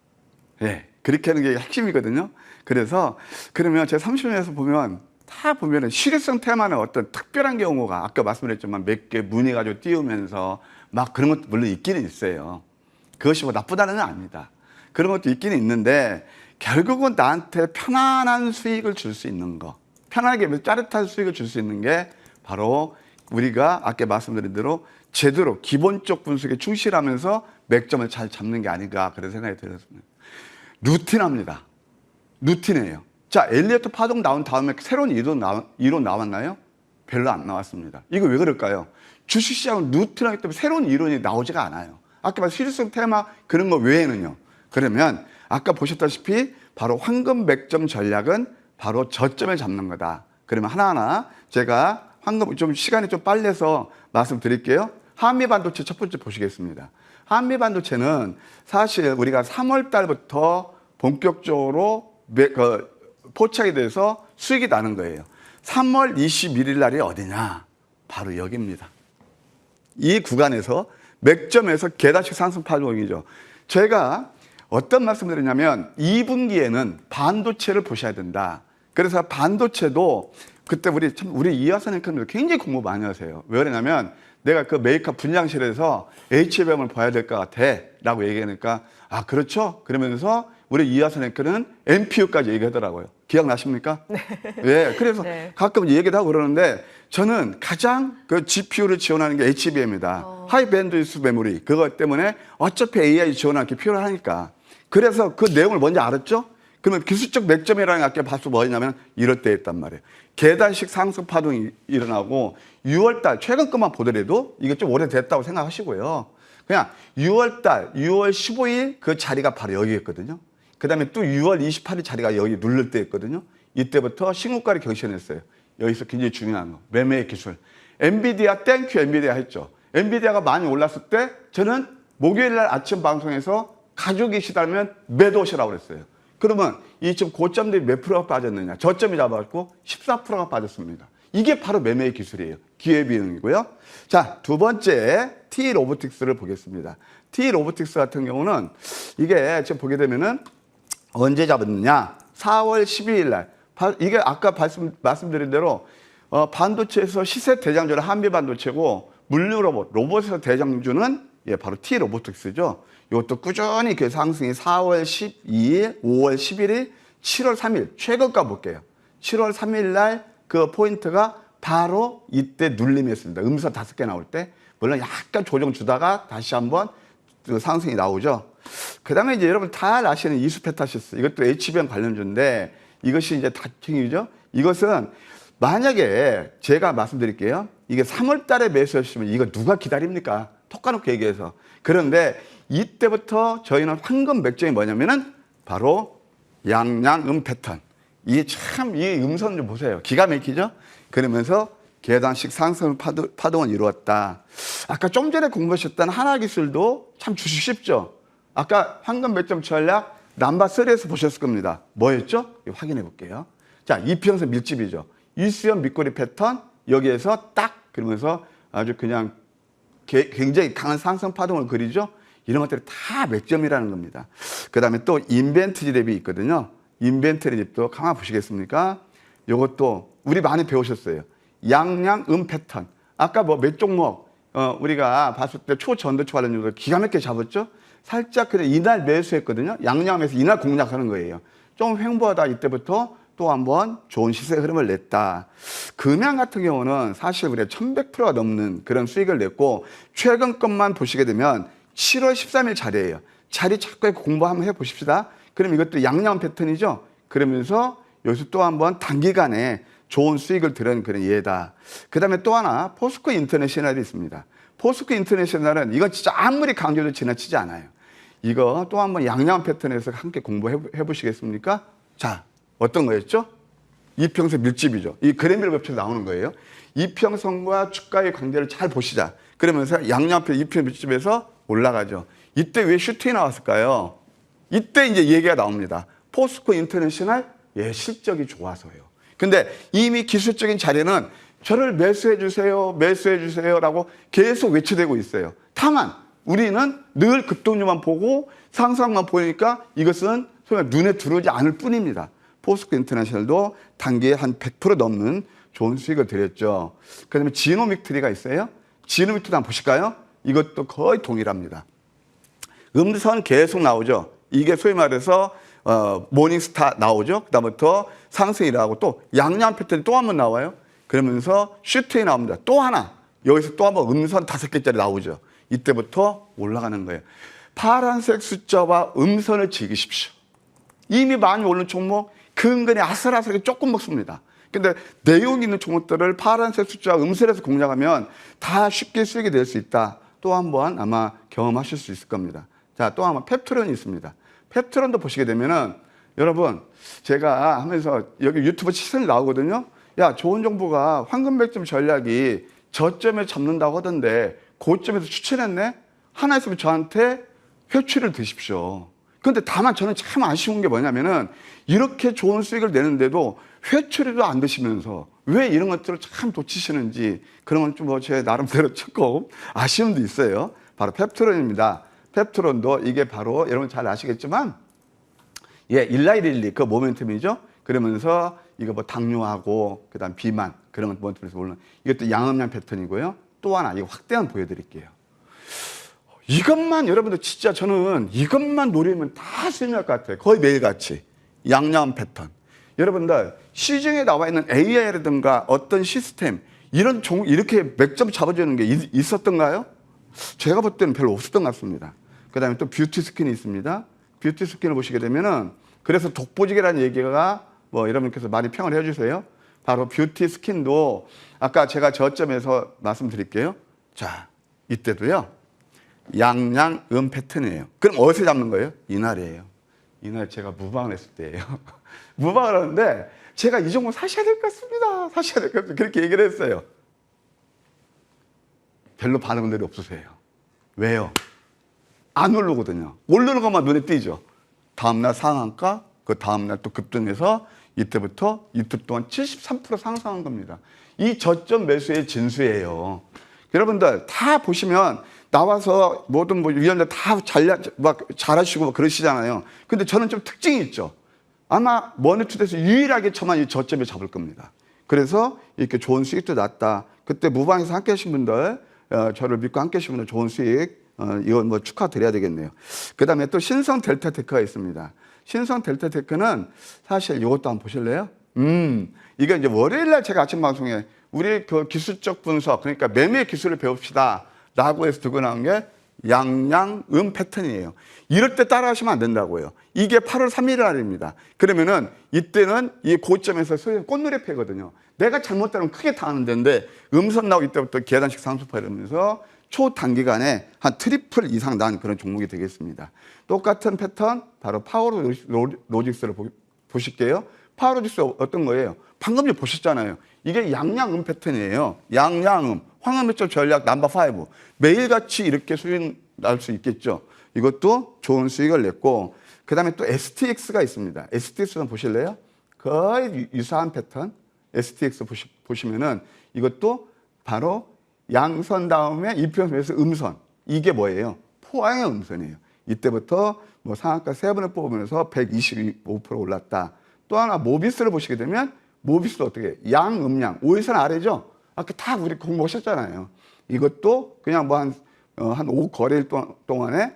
Speaker 2: 그렇게 하는 게 핵심이거든요. 그래서 그러면 제 30년에서 보면 다 보면은 실효성 테마는 어떤 특별한 경우가 아까 말씀드렸지만 몇 개 문의가지고 띄우면서 막 그런 것도 물론 있기는 있어요. 그것이 뭐 나쁘다는 건 아닙니다. 그런 것도 있기는 있는데 결국은 나한테 편안한 수익을 줄 수 있는 거, 편하게 짜릿한 수익을 줄 수 있는 게 바로 우리가 아까 말씀드린 대로 제대로 기본적 분석에 충실하면서 맥점을 잘 잡는 게 아닌가 그런 생각이 들었습니다. 루틴합니다. 루틴이에요. 자, 엘리어트 파동 나온 다음에 새로운 이론 나왔나요? 별로 안 나왔습니다. 이거 왜 그럴까요? 주식시장은 루틴하기 때문에 새로운 이론이 나오지가 않아요. 아까 말한 실효성 테마 그런 거 외에는요. 그러면 아까 보셨다시피 바로 황금 맥점 전략은 바로 저점을 잡는 거다. 그러면 하나하나 제가 황금 좀 시간이 좀 빨라서 말씀드릴게요. 한미반도체 첫 번째 보시겠습니다. 한미반도체는 사실 우리가 3월 달부터 본격적으로 포착이 돼서 수익이 나는 거예요. 3월 21일 날이 어디냐? 바로 여기입니다. 이 구간에서 맥점에서 계단식 상승 파동이죠. 제가 어떤 말씀을 드리냐면 2분기에는 반도체를 보셔야 된다. 그래서 반도체도 그때 우리 이하선 앵커님도 굉장히 공부 많이 하세요. 왜 그러냐면 내가 그 메이크업 분량실에서 HBM을 봐야 될 것 같아 라고 얘기하니까 아 그렇죠? 그러면서 우리 이하선 앵커는 NPU까지 얘기하더라고요. 기억나십니까? 네. 그래서 가끔 얘기도 하고 그러는데 저는 가장 그 GPU를 지원하는 게 HBM이다. 하이 밴드위스 메모리. 그것 때문에 어차피 AI 지원하는 게 필요하니까. 그래서 그 내용을 먼저 알았죠? 그러면 기술적 맥점이라는 게 아까 봤을 뭐냐면 이럴 때 있단 말이에요. 계단식 상승 파동이 일어나고 6월달 최근 것만 보더라도 이게 좀 오래됐다고 생각하시고요. 그냥 6월달 6월 15일 그 자리가 바로 여기였거든요. 그 다음에 또 6월 28일 자리가 여기 누를 때였거든요. 이때부터 신고가를 경신했어요. 여기서 굉장히 중요한 거. 매매의 기술. 엔비디아 땡큐 엔비디아 했죠. 엔비디아가 많이 올랐을 때 저는 목요일 날 아침 방송에서 가족이 시달면 매도시라고 그랬어요. 그러면 이 지금 고점들이 몇 프로가 빠졌느냐? 저점이 잡았고 14%가 빠졌습니다. 이게 바로 매매의 기술이에요. 기회비용이고요. 자, 두 번째 T 로보틱스를 보겠습니다. T 로보틱스 같은 경우는 이게 지금 보게 되면은 언제 잡았느냐? 4월 12일 날. 이게 아까 말씀드린 대로 반도체에서 시세 대장주는 한미 반도체고 물류 로봇에서 대장주는 바로 T 로보틱스죠. 이것도 꾸준히 그 상승이 4월 12일, 5월 11일, 7월 3일 최고가 볼게요. 7월 3일 날 그 포인트가 바로 이때 눌림이었습니다. 음서 5개 나올 때 물론 약간 조정 주다가 다시 한번 상승이 나오죠. 그 다음에 이제 여러분 다 아시는 이수페타시스, 이것도 HBM 관련주인데 이것이 이제 다킹이죠. 이것은 만약에 제가 말씀드릴게요. 이게 3월 달에 매수하시면 이거 누가 기다립니까? 톡 까놓고 얘기해서. 그런데 이때부터 저희는 황금 맥점이 뭐냐면은 바로 양양음 패턴. 이 음선 좀 보세요. 기가 막히죠? 그러면서 계단식 상승 파동을 이루었다. 아까 좀 전에 공부하셨던 하나기술도 참 주식 쉽죠? 아까 황금 맥점 전략 넘버3에서 보셨을 겁니다. 뭐였죠? 확인해 볼게요. 자, 이평선 밀집이죠. 이수연 밑꼬리 패턴 여기에서 딱 그러면서 아주 그냥 굉장히 강한 상승 파동을 그리죠. 이런 것들이 다 맥점이라는 겁니다. 그 다음에 또 인벤트리 랩이 있거든요. 인벤트리 랩도 가만 보시겠습니까? 이것도 우리 많이 배우셨어요. 양양음 패턴. 아까 뭐 몇 종목 우리가 봤을 때 초전도체 관련주도 기가 막히게 잡았죠. 살짝 그래 이날 매수했거든요. 양양에서 이날 공략하는 거예요. 좀 횡보하다 이때부터 또 한번 좋은 시세 흐름을 냈다. 금양 같은 경우는 사실 우리가 1100%가 넘는 그런 수익을 냈고 최근 것만 보시게 되면 7월 13일 자리예요. 자리 자꾸 공부 한번 해보십시다. 그럼 이것도 양양 패턴이죠. 그러면서 여기서 또 한번 단기간에 좋은 수익을 들은 그런 예다. 그 다음에 또 하나 포스코 인터내셔널이 있습니다. 포스코 인터내셔널은 이건 진짜 아무리 강조도 지나치지 않아요. 이거 또 한번 양양 패턴에서 함께 공부해 보시겠습니까? 자, 어떤 거였죠? 이평선 밀집이죠. 이 그램밀 법칙에서 나오는 거예요. 이평선과 주가의 관계를 잘 보시자. 그러면서 양양표 이평 밀집에서 올라가죠. 이때 왜 슈팅이 나왔을까요? 이때 이제 얘기가 나옵니다. 포스코 인터내셔널 실적이 좋아서요. 근데 이미 기술적인 자리는 저를 매수해 주세요, 매수해 주세요라고 계속 외쳐대고 있어요. 다만 우리는 늘 급등률만 보고 상승만 보니까 이것은 소위 눈에 들어오지 않을 뿐입니다. 포스코 인터내셔널도 단기에 한 100% 넘는 좋은 수익을 드렸죠. 그 다음에 지노믹 트리가 있어요. 지노믹 트리 한번 보실까요? 이것도 거의 동일합니다. 음선 계속 나오죠. 이게 소위 말해서 모닝스타 나오죠. 그다음부터 상승이 나오고 또 양양 패턴이 또 한 번 나와요. 그러면서 슈팅이 나옵니다. 또 하나 여기서 또 한 번 음선 5개짜리 나오죠. 이때부터 올라가는 거예요. 파란색 숫자와 음선을 즐기십시오. 이미 많이 오른 종목 근근히 아슬아슬하게 조금 먹습니다. 근데 내용 있는 종목들을 파란색 숫자 음선에서 공략하면 다 쉽게 수익이 될 수 있다. 또 한 번 아마 경험하실 수 있을 겁니다. 자, 또 한 번 펩트론이 있습니다. 펩트론도 보시게 되면은 여러분 제가 하면서 여기 유튜브 시선이 나오거든요. 야, 좋은 정보가 황금 맥점 전략이 저점에 잡는다고 하던데 고점에서 추천했네. 하나 있으면 저한테 회초리를 드십시오. 그런데 다만 저는 참 아쉬운 게 뭐냐면은 이렇게 좋은 수익을 내는데도 회초리도 안 드시면서 왜 이런 것들을 참 놓치시는지 그런 건 좀 뭐 제 나름대로 조금 아쉬움도 있어요. 바로 펩트론입니다. 펩트론도 이게 바로 여러분 잘 아시겠지만 일라이릴리 그 모멘텀이죠. 그러면서 이거 뭐 당뇨하고 그다음 비만 그런 모멘텀에서 올라. 이것도 양음양 패턴이고요. 또 하나 이거 확대한 보여드릴게요. 이것만 여러분들 진짜 저는 이것만 노리면 다 수익날 것 같아요. 거의 매일같이 양양 패턴. 여러분들 시중에 나와 있는 AI라든가 어떤 시스템 이런 이렇게 맥점 잡아주는 게 있었던가요? 제가 볼 때는 별로 없었던 것 같습니다. 그 다음에 또 뷰티 스킨이 있습니다. 뷰티 스킨을 보시게 되면은 그래서 독보직이라는 얘기가 뭐 여러분께서 많이 평을 해주세요. 바로 뷰티 스킨도 아까 제가 저점에서 말씀드릴게요. 자, 이때도요. 양양음 패턴이에요. 그럼 어디서 잡는 거예요? 이날이에요. 이날 제가 무방을 했을 때예요. 무방을 하는데 제가 이 종목 사셔야 될 것 같습니다. 사셔야 될 것 같습니다. 그렇게 얘기를 했어요. 별로 반응들이 없으세요. 왜요? 안 오르거든요. 오르는 것만 눈에 띄죠. 다음날 상한가, 그 다음날 또 급등해서 이때부터 이틀 동안 73% 상승한 겁니다. 이 저점 매수의 진수예요. 여러분들 다 보시면 나와서 모든 위원들 다 잘하시고 그러시잖아요. 근데 저는 좀 특징이 있죠. 아마 머니투데이에서 유일하게 저만 이 저점에 잡을 겁니다. 그래서 이렇게 좋은 수익도 났다. 그때 무방에서 함께 하신 분들, 저를 믿고 함께 하신 분들 좋은 수익, 이건 뭐 축하드려야 되겠네요. 그 다음에 또 신성 델타테크가 있습니다. 신성 델타테크는 사실 이것도 한번 보실래요? 이게 이제 월요일날 제가 아침 방송에 우리 그 기술적 분석, 그러니까 매매 기술을 배웁시다 라고 해서 들고 나온 게 양양음 패턴이에요. 이럴 때 따라 하시면 안 된다고요. 이게 8월 3일 날입니다. 그러면은 이때는 이 고점에서 꽃노래 패거든요. 내가 잘못하면 크게 당하는 데인데 음선 나오기 때부터 계단식 상승파 이러면서 초단기간에 한 트리플 이상 난 그런 종목이 되겠습니다. 똑같은 패턴 바로 파워로직스를 보실게요. 파워로직스 어떤 거예요? 방금 전에 보셨잖아요. 이게 양양음 패턴이에요. 양양음, 황금매점 전략 넘버 5. 매일같이 이렇게 수익 날 수 있겠죠. 이것도 좋은 수익을 냈고, 그 다음에 또 STX가 있습니다. STX는 보실래요? 거의 유사한 패턴. STX 보시면은 이것도 바로 양선 다음에 이평선에서 음선. 이게 뭐예요? 포항의 음선이에요. 이때부터 뭐 상한가 3번을 뽑으면서 125% 올랐다. 또 하나 모비스를 보시게 되면 모비스도 어떻게 해요? 양음양. 5일선 아래죠? 아까 다 우리 공부하셨잖아요. 이것도 그냥 뭐 한 5거래일 동안에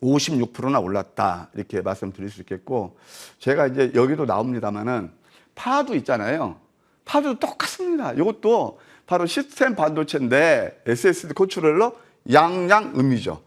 Speaker 2: 56%나 올랐다. 이렇게 말씀드릴 수 있겠고, 제가 이제 여기도 나옵니다만은 파도 있잖아요. 파도 똑같습니다. 이것도 바로 시스템 반도체인데 SSD 컨트롤러 양양음이죠.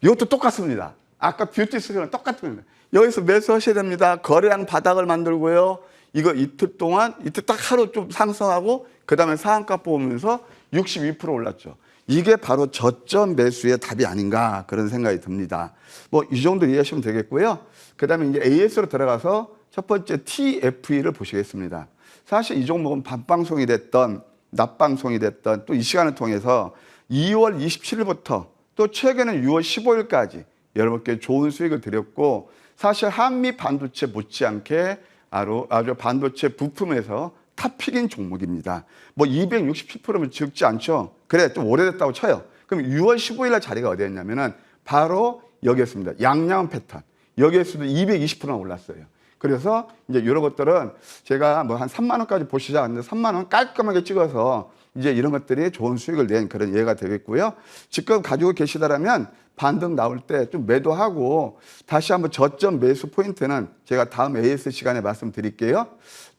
Speaker 2: 이것도 똑같습니다. 아까 뷰티 스크린은 똑같습니다. 여기서 매수하셔야 됩니다. 거래량 바닥을 만들고요. 이거 이틀 동안, 이때 딱 하루 좀 상승하고 그 다음에 상한가 뽑으면서 62% 올랐죠. 이게 바로 저점 매수의 답이 아닌가 그런 생각이 듭니다. 뭐 이 정도 이해하시면 되겠고요. 그 다음에 이제 AS로 들어가서 첫 번째 TFE를 보시겠습니다. 사실 이 종목은 밤방송이 됐던 낮방송이 됐던 또 이 시간을 통해서 2월 27일부터 또 최근에 6월 15일까지 여러분께 좋은 수익을 드렸고, 사실 한미 반도체 못지않게 아주 반도체 부품에서 탑픽인 종목입니다. 뭐 267%면 적지 않죠. 그래, 좀 오래됐다고 쳐요. 그럼 6월 15일 날 자리가 어디였냐면은 바로 여기였습니다. 양양 패턴. 여기에서도 220%나 올랐어요. 그래서 이제 이런 것들은 제가 뭐 한 3만 원까지 보시지 않는데 3만 원 깔끔하게 찍어서 이제 이런 것들이 좋은 수익을 낸 그런 예가 되겠고요. 지금 가지고 계시다라면 반등 나올 때 좀 매도하고 다시 한번 저점 매수 포인트는 제가 다음 AS 시간에 말씀드릴게요.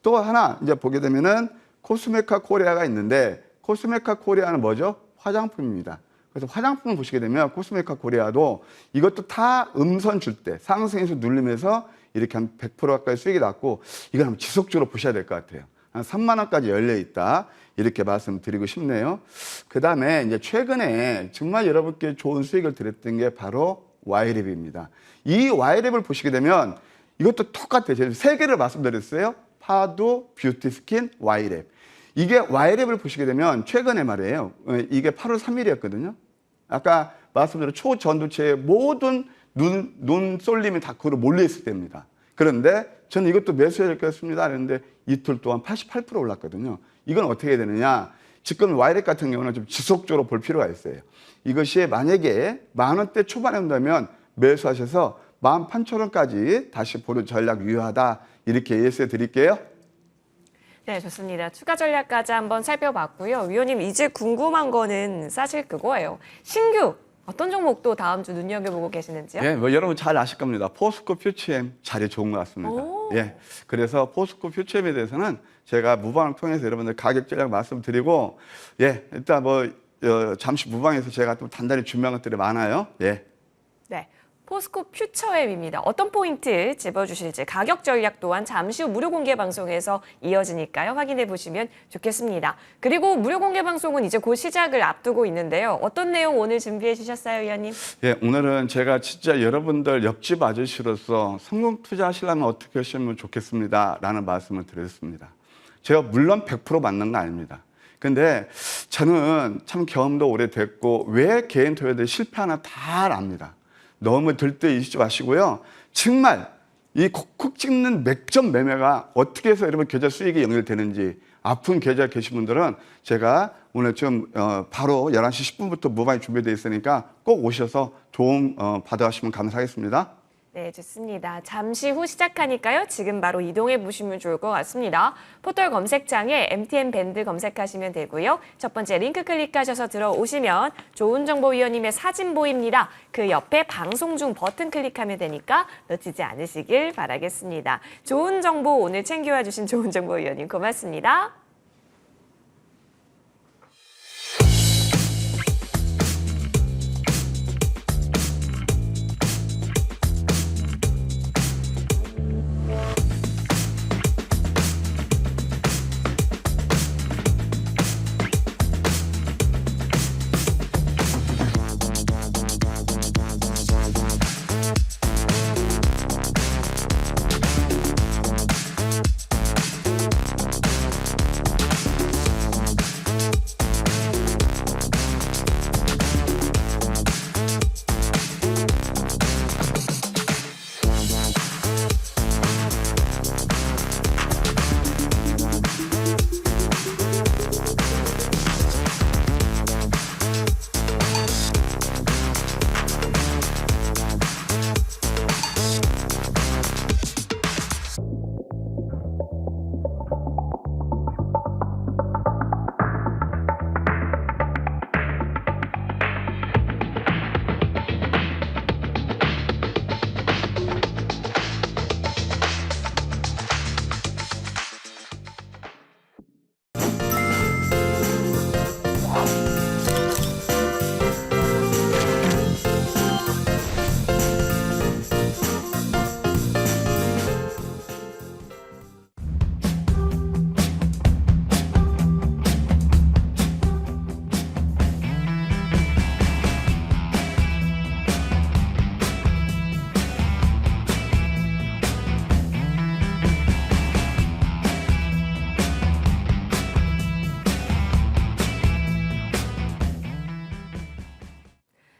Speaker 2: 또 하나 이제 보게 되면은 코스메카 코리아가 있는데, 코스메카 코리아는 뭐죠? 화장품입니다. 그래서 화장품을 보시게 되면 코스메카 코리아도 이것도 다 음선 줄 때 상승해서 눌리면서 이렇게 한 100% 가까이 수익이 났고, 이건 한번 지속적으로 보셔야 될 것 같아요. 한 3만 원까지 열려 있다. 이렇게 말씀드리고 싶네요. 그 다음에 이제 최근에 정말 여러분께 좋은 수익을 드렸던 게 바로 와이랩입니다. 이 와이랩을 보시게 되면 이것도 똑같아요. 제가 세 개를 말씀드렸어요. 파도, 뷰티 스킨, 와이랩. 이게 와이랩을 보시게 되면 최근에 말이에요. 이게 8월 3일이었거든요. 아까 말씀드린 초전도체의 모든 눈 쏠림이 다 그로 몰려있을 때입니다. 그런데 저는 이것도 매수해야 될 것 같습니다. 그런데 이틀 동안 88% 올랐거든요. 이건 어떻게 해야 되느냐. 지금 와이렉 같은 경우는 좀 지속적으로 볼 필요가 있어요. 이것이 만약에 10,000원대 초반에 온다면 매수하셔서 18,000원까지 다시 보는 전략 유효하다. 이렇게 예시해 드릴게요.
Speaker 1: 네, 좋습니다. 추가 전략까지 한번 살펴봤고요. 위원님, 이제 궁금한 거는 사실 그거예요. 신규 어떤 종목도 다음 주 눈여겨보고 계시는지요?
Speaker 2: 예, 뭐 여러분 잘 아실 겁니다. 포스코 퓨처엠 자리 좋은 것 같습니다.
Speaker 1: 오.
Speaker 2: 예, 그래서 포스코 퓨처엠에 대해서는 제가 무방을 통해서 여러분들 가격 전략 말씀드리고, 예, 일단 뭐 잠시 무방에서 제가 또 단단히 준비한 것들이 많아요. 예.
Speaker 1: 네. 포스코 퓨처엠입니다. 어떤 포인트 짚어주실지 가격 전략 또한 잠시 후 무료 공개 방송에서 이어지니까요. 확인해 보시면 좋겠습니다. 그리고 무료 공개 방송은 이제 곧 시작을 앞두고 있는데요. 어떤 내용 오늘 준비해 주셨어요, 위원님?
Speaker 2: 예, 오늘은 제가 진짜 여러분들 옆집 아저씨로서 성공 투자하시려면 어떻게 하시면 좋겠습니다. 라는 말씀을 드렸습니다. 제가 물론 100% 맞는 거 아닙니다. 근데 저는 참 경험도 오래됐고 왜 개인 투자들이 실패하나 다 압니다. 너무 들떠있지 마시고요. 정말 이 콕콕 찍는 맥점 매매가 어떻게 해서 여러분 계좌 수익이 연결되는지 아픈 계좌 계신 분들은 제가 오늘 좀 바로 11시 10분부터 무반이 준비되어 있으니까 꼭 오셔서 도움 받아가시면 감사하겠습니다.
Speaker 1: 네, 좋습니다. 잠시 후 시작하니까요. 지금 바로 이동해 보시면 좋을 것 같습니다. 포털 검색창에 MTN 밴드 검색하시면 되고요. 첫 번째 링크 클릭하셔서 들어오시면 조은정보위원님의 사진 보입니다. 그 옆에 방송 중 버튼 클릭하면 되니까 놓치지 않으시길 바라겠습니다. 좋은 정보 오늘 챙겨와 주신 조은정보위원님 고맙습니다.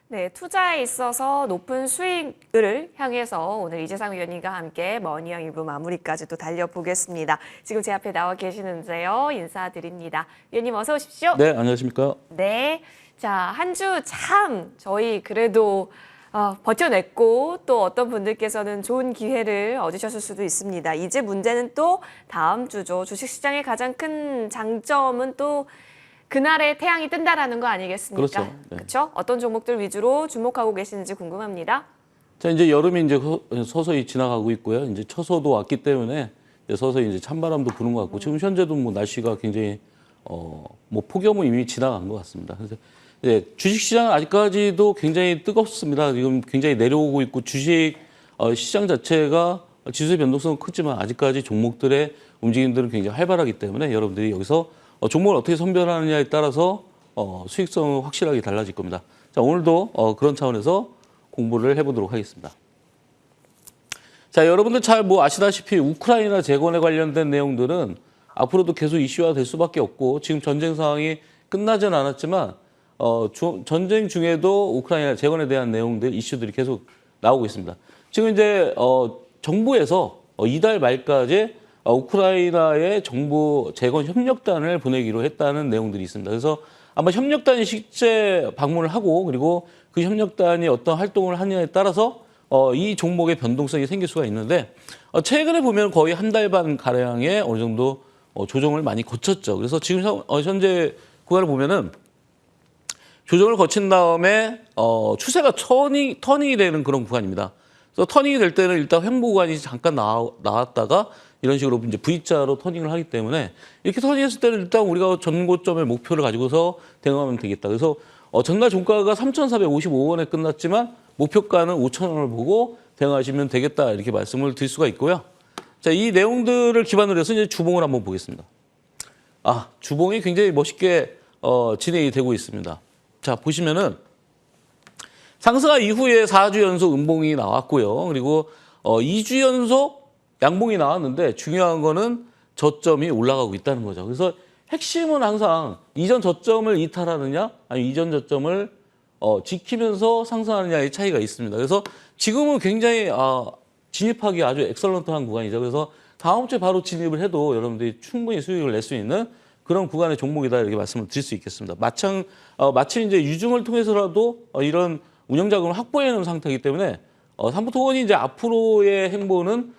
Speaker 1: 네, 투자에 있어서 높은 수익을 향해서 오늘 이재상 위원님과 함께 머니형 1부 마무리까지 또 달려보겠습니다. 지금 제 앞에 나와 계시는데요. 인사드립니다. 위원님 어서 오십시오.
Speaker 3: 네, 안녕하십니까.
Speaker 1: 네, 자, 한 주 참 저희 그래도 버텨냈고 또 어떤 분들께서는 좋은 기회를 얻으셨을 수도 있습니다. 이제 문제는 또 다음 주죠. 주식시장의 가장 큰 장점은 또 그날에 태양이 뜬다라는 거 아니겠습니까?
Speaker 3: 그렇죠. 네.
Speaker 1: 그렇죠? 어떤 종목들 위주로 주목하고 계시는지 궁금합니다.
Speaker 3: 자, 이제 여름이 이제 서서히 지나가고 있고요. 이제 처서도 왔기 때문에 이제 서서히 이제 찬바람도 부는 것 같고 지금 현재도 뭐 날씨가 굉장히 뭐 폭염은 이미 지나간 것 같습니다. 그래서 이제 주식시장은 아직까지도 굉장히 뜨겁습니다. 지금 굉장히 내려오고 있고 주식 시장 자체가 지수의 변동성은 크지만 아직까지 종목들의 움직임들은 굉장히 활발하기 때문에 여러분들이 여기서 종목을 어떻게 선별하느냐에 따라서 수익성은 확실하게 달라질 겁니다. 자, 오늘도 그런 차원에서 공부를 해보도록 하겠습니다. 자, 여러분들 잘 뭐 아시다시피 우크라이나 재건에 관련된 내용들은 앞으로도 계속 이슈화 될 수밖에 없고 지금 전쟁 상황이 끝나진 않았지만 전쟁 중에도 우크라이나 재건에 대한 내용들, 이슈들이 계속 나오고 있습니다. 지금 이제 정부에서 이달 말까지 우크라이나에 정부 재건 협력단을 보내기로 했다는 내용들이 있습니다. 그래서 아마 협력단이 실제 방문을 하고 그리고 그 협력단이 어떤 활동을 하느냐에 따라서 이 종목의 변동성이 생길 수가 있는데 최근에 보면 거의 한 달 반 가량의 어느 정도 조정을 많이 거쳤죠. 그래서 지금 현재 구간을 보면은 조정을 거친 다음에 추세가 터닝이 되는 그런 구간입니다. 그래서 터닝이 될 때는 일단 횡보 구간이 잠깐 나왔다가 이런 식으로 이제 V자로 터닝을 하기 때문에 이렇게 터닝했을 때는 일단 우리가 전고점의 목표를 가지고서 대응하면 되겠다. 그래서 전날 종가가 3,455원에 끝났지만 목표가는 5,000원을 보고 대응하시면 되겠다 이렇게 말씀을 드릴 수가 있고요. 자, 이 내용들을 기반으로 해서 이제 주봉을 한번 보겠습니다. 주봉이 굉장히 멋있게 진행이 되고 있습니다. 자, 보시면은 상승하 이후에 4주 연속 음봉이 나왔고요. 그리고 2주 연속 양봉이 나왔는데 중요한 거는 저점이 올라가고 있다는 거죠. 그래서 핵심은 항상 이전 저점을 이탈하느냐, 아니면 이전 저점을 지키면서 상승하느냐의 차이가 있습니다. 그래서 지금은 굉장히 진입하기 아주 엑설런트한 구간이죠. 그래서 다음 주에 바로 진입을 해도 여러분들이 충분히 수익을 낼 수 있는 그런 구간의 종목이다 이렇게 말씀을 드릴 수 있겠습니다. 마침 이제 유증을 통해서라도 이런 운영 자금을 확보해 놓은 상태이기 때문에 삼부토건이 이제 앞으로의 행보는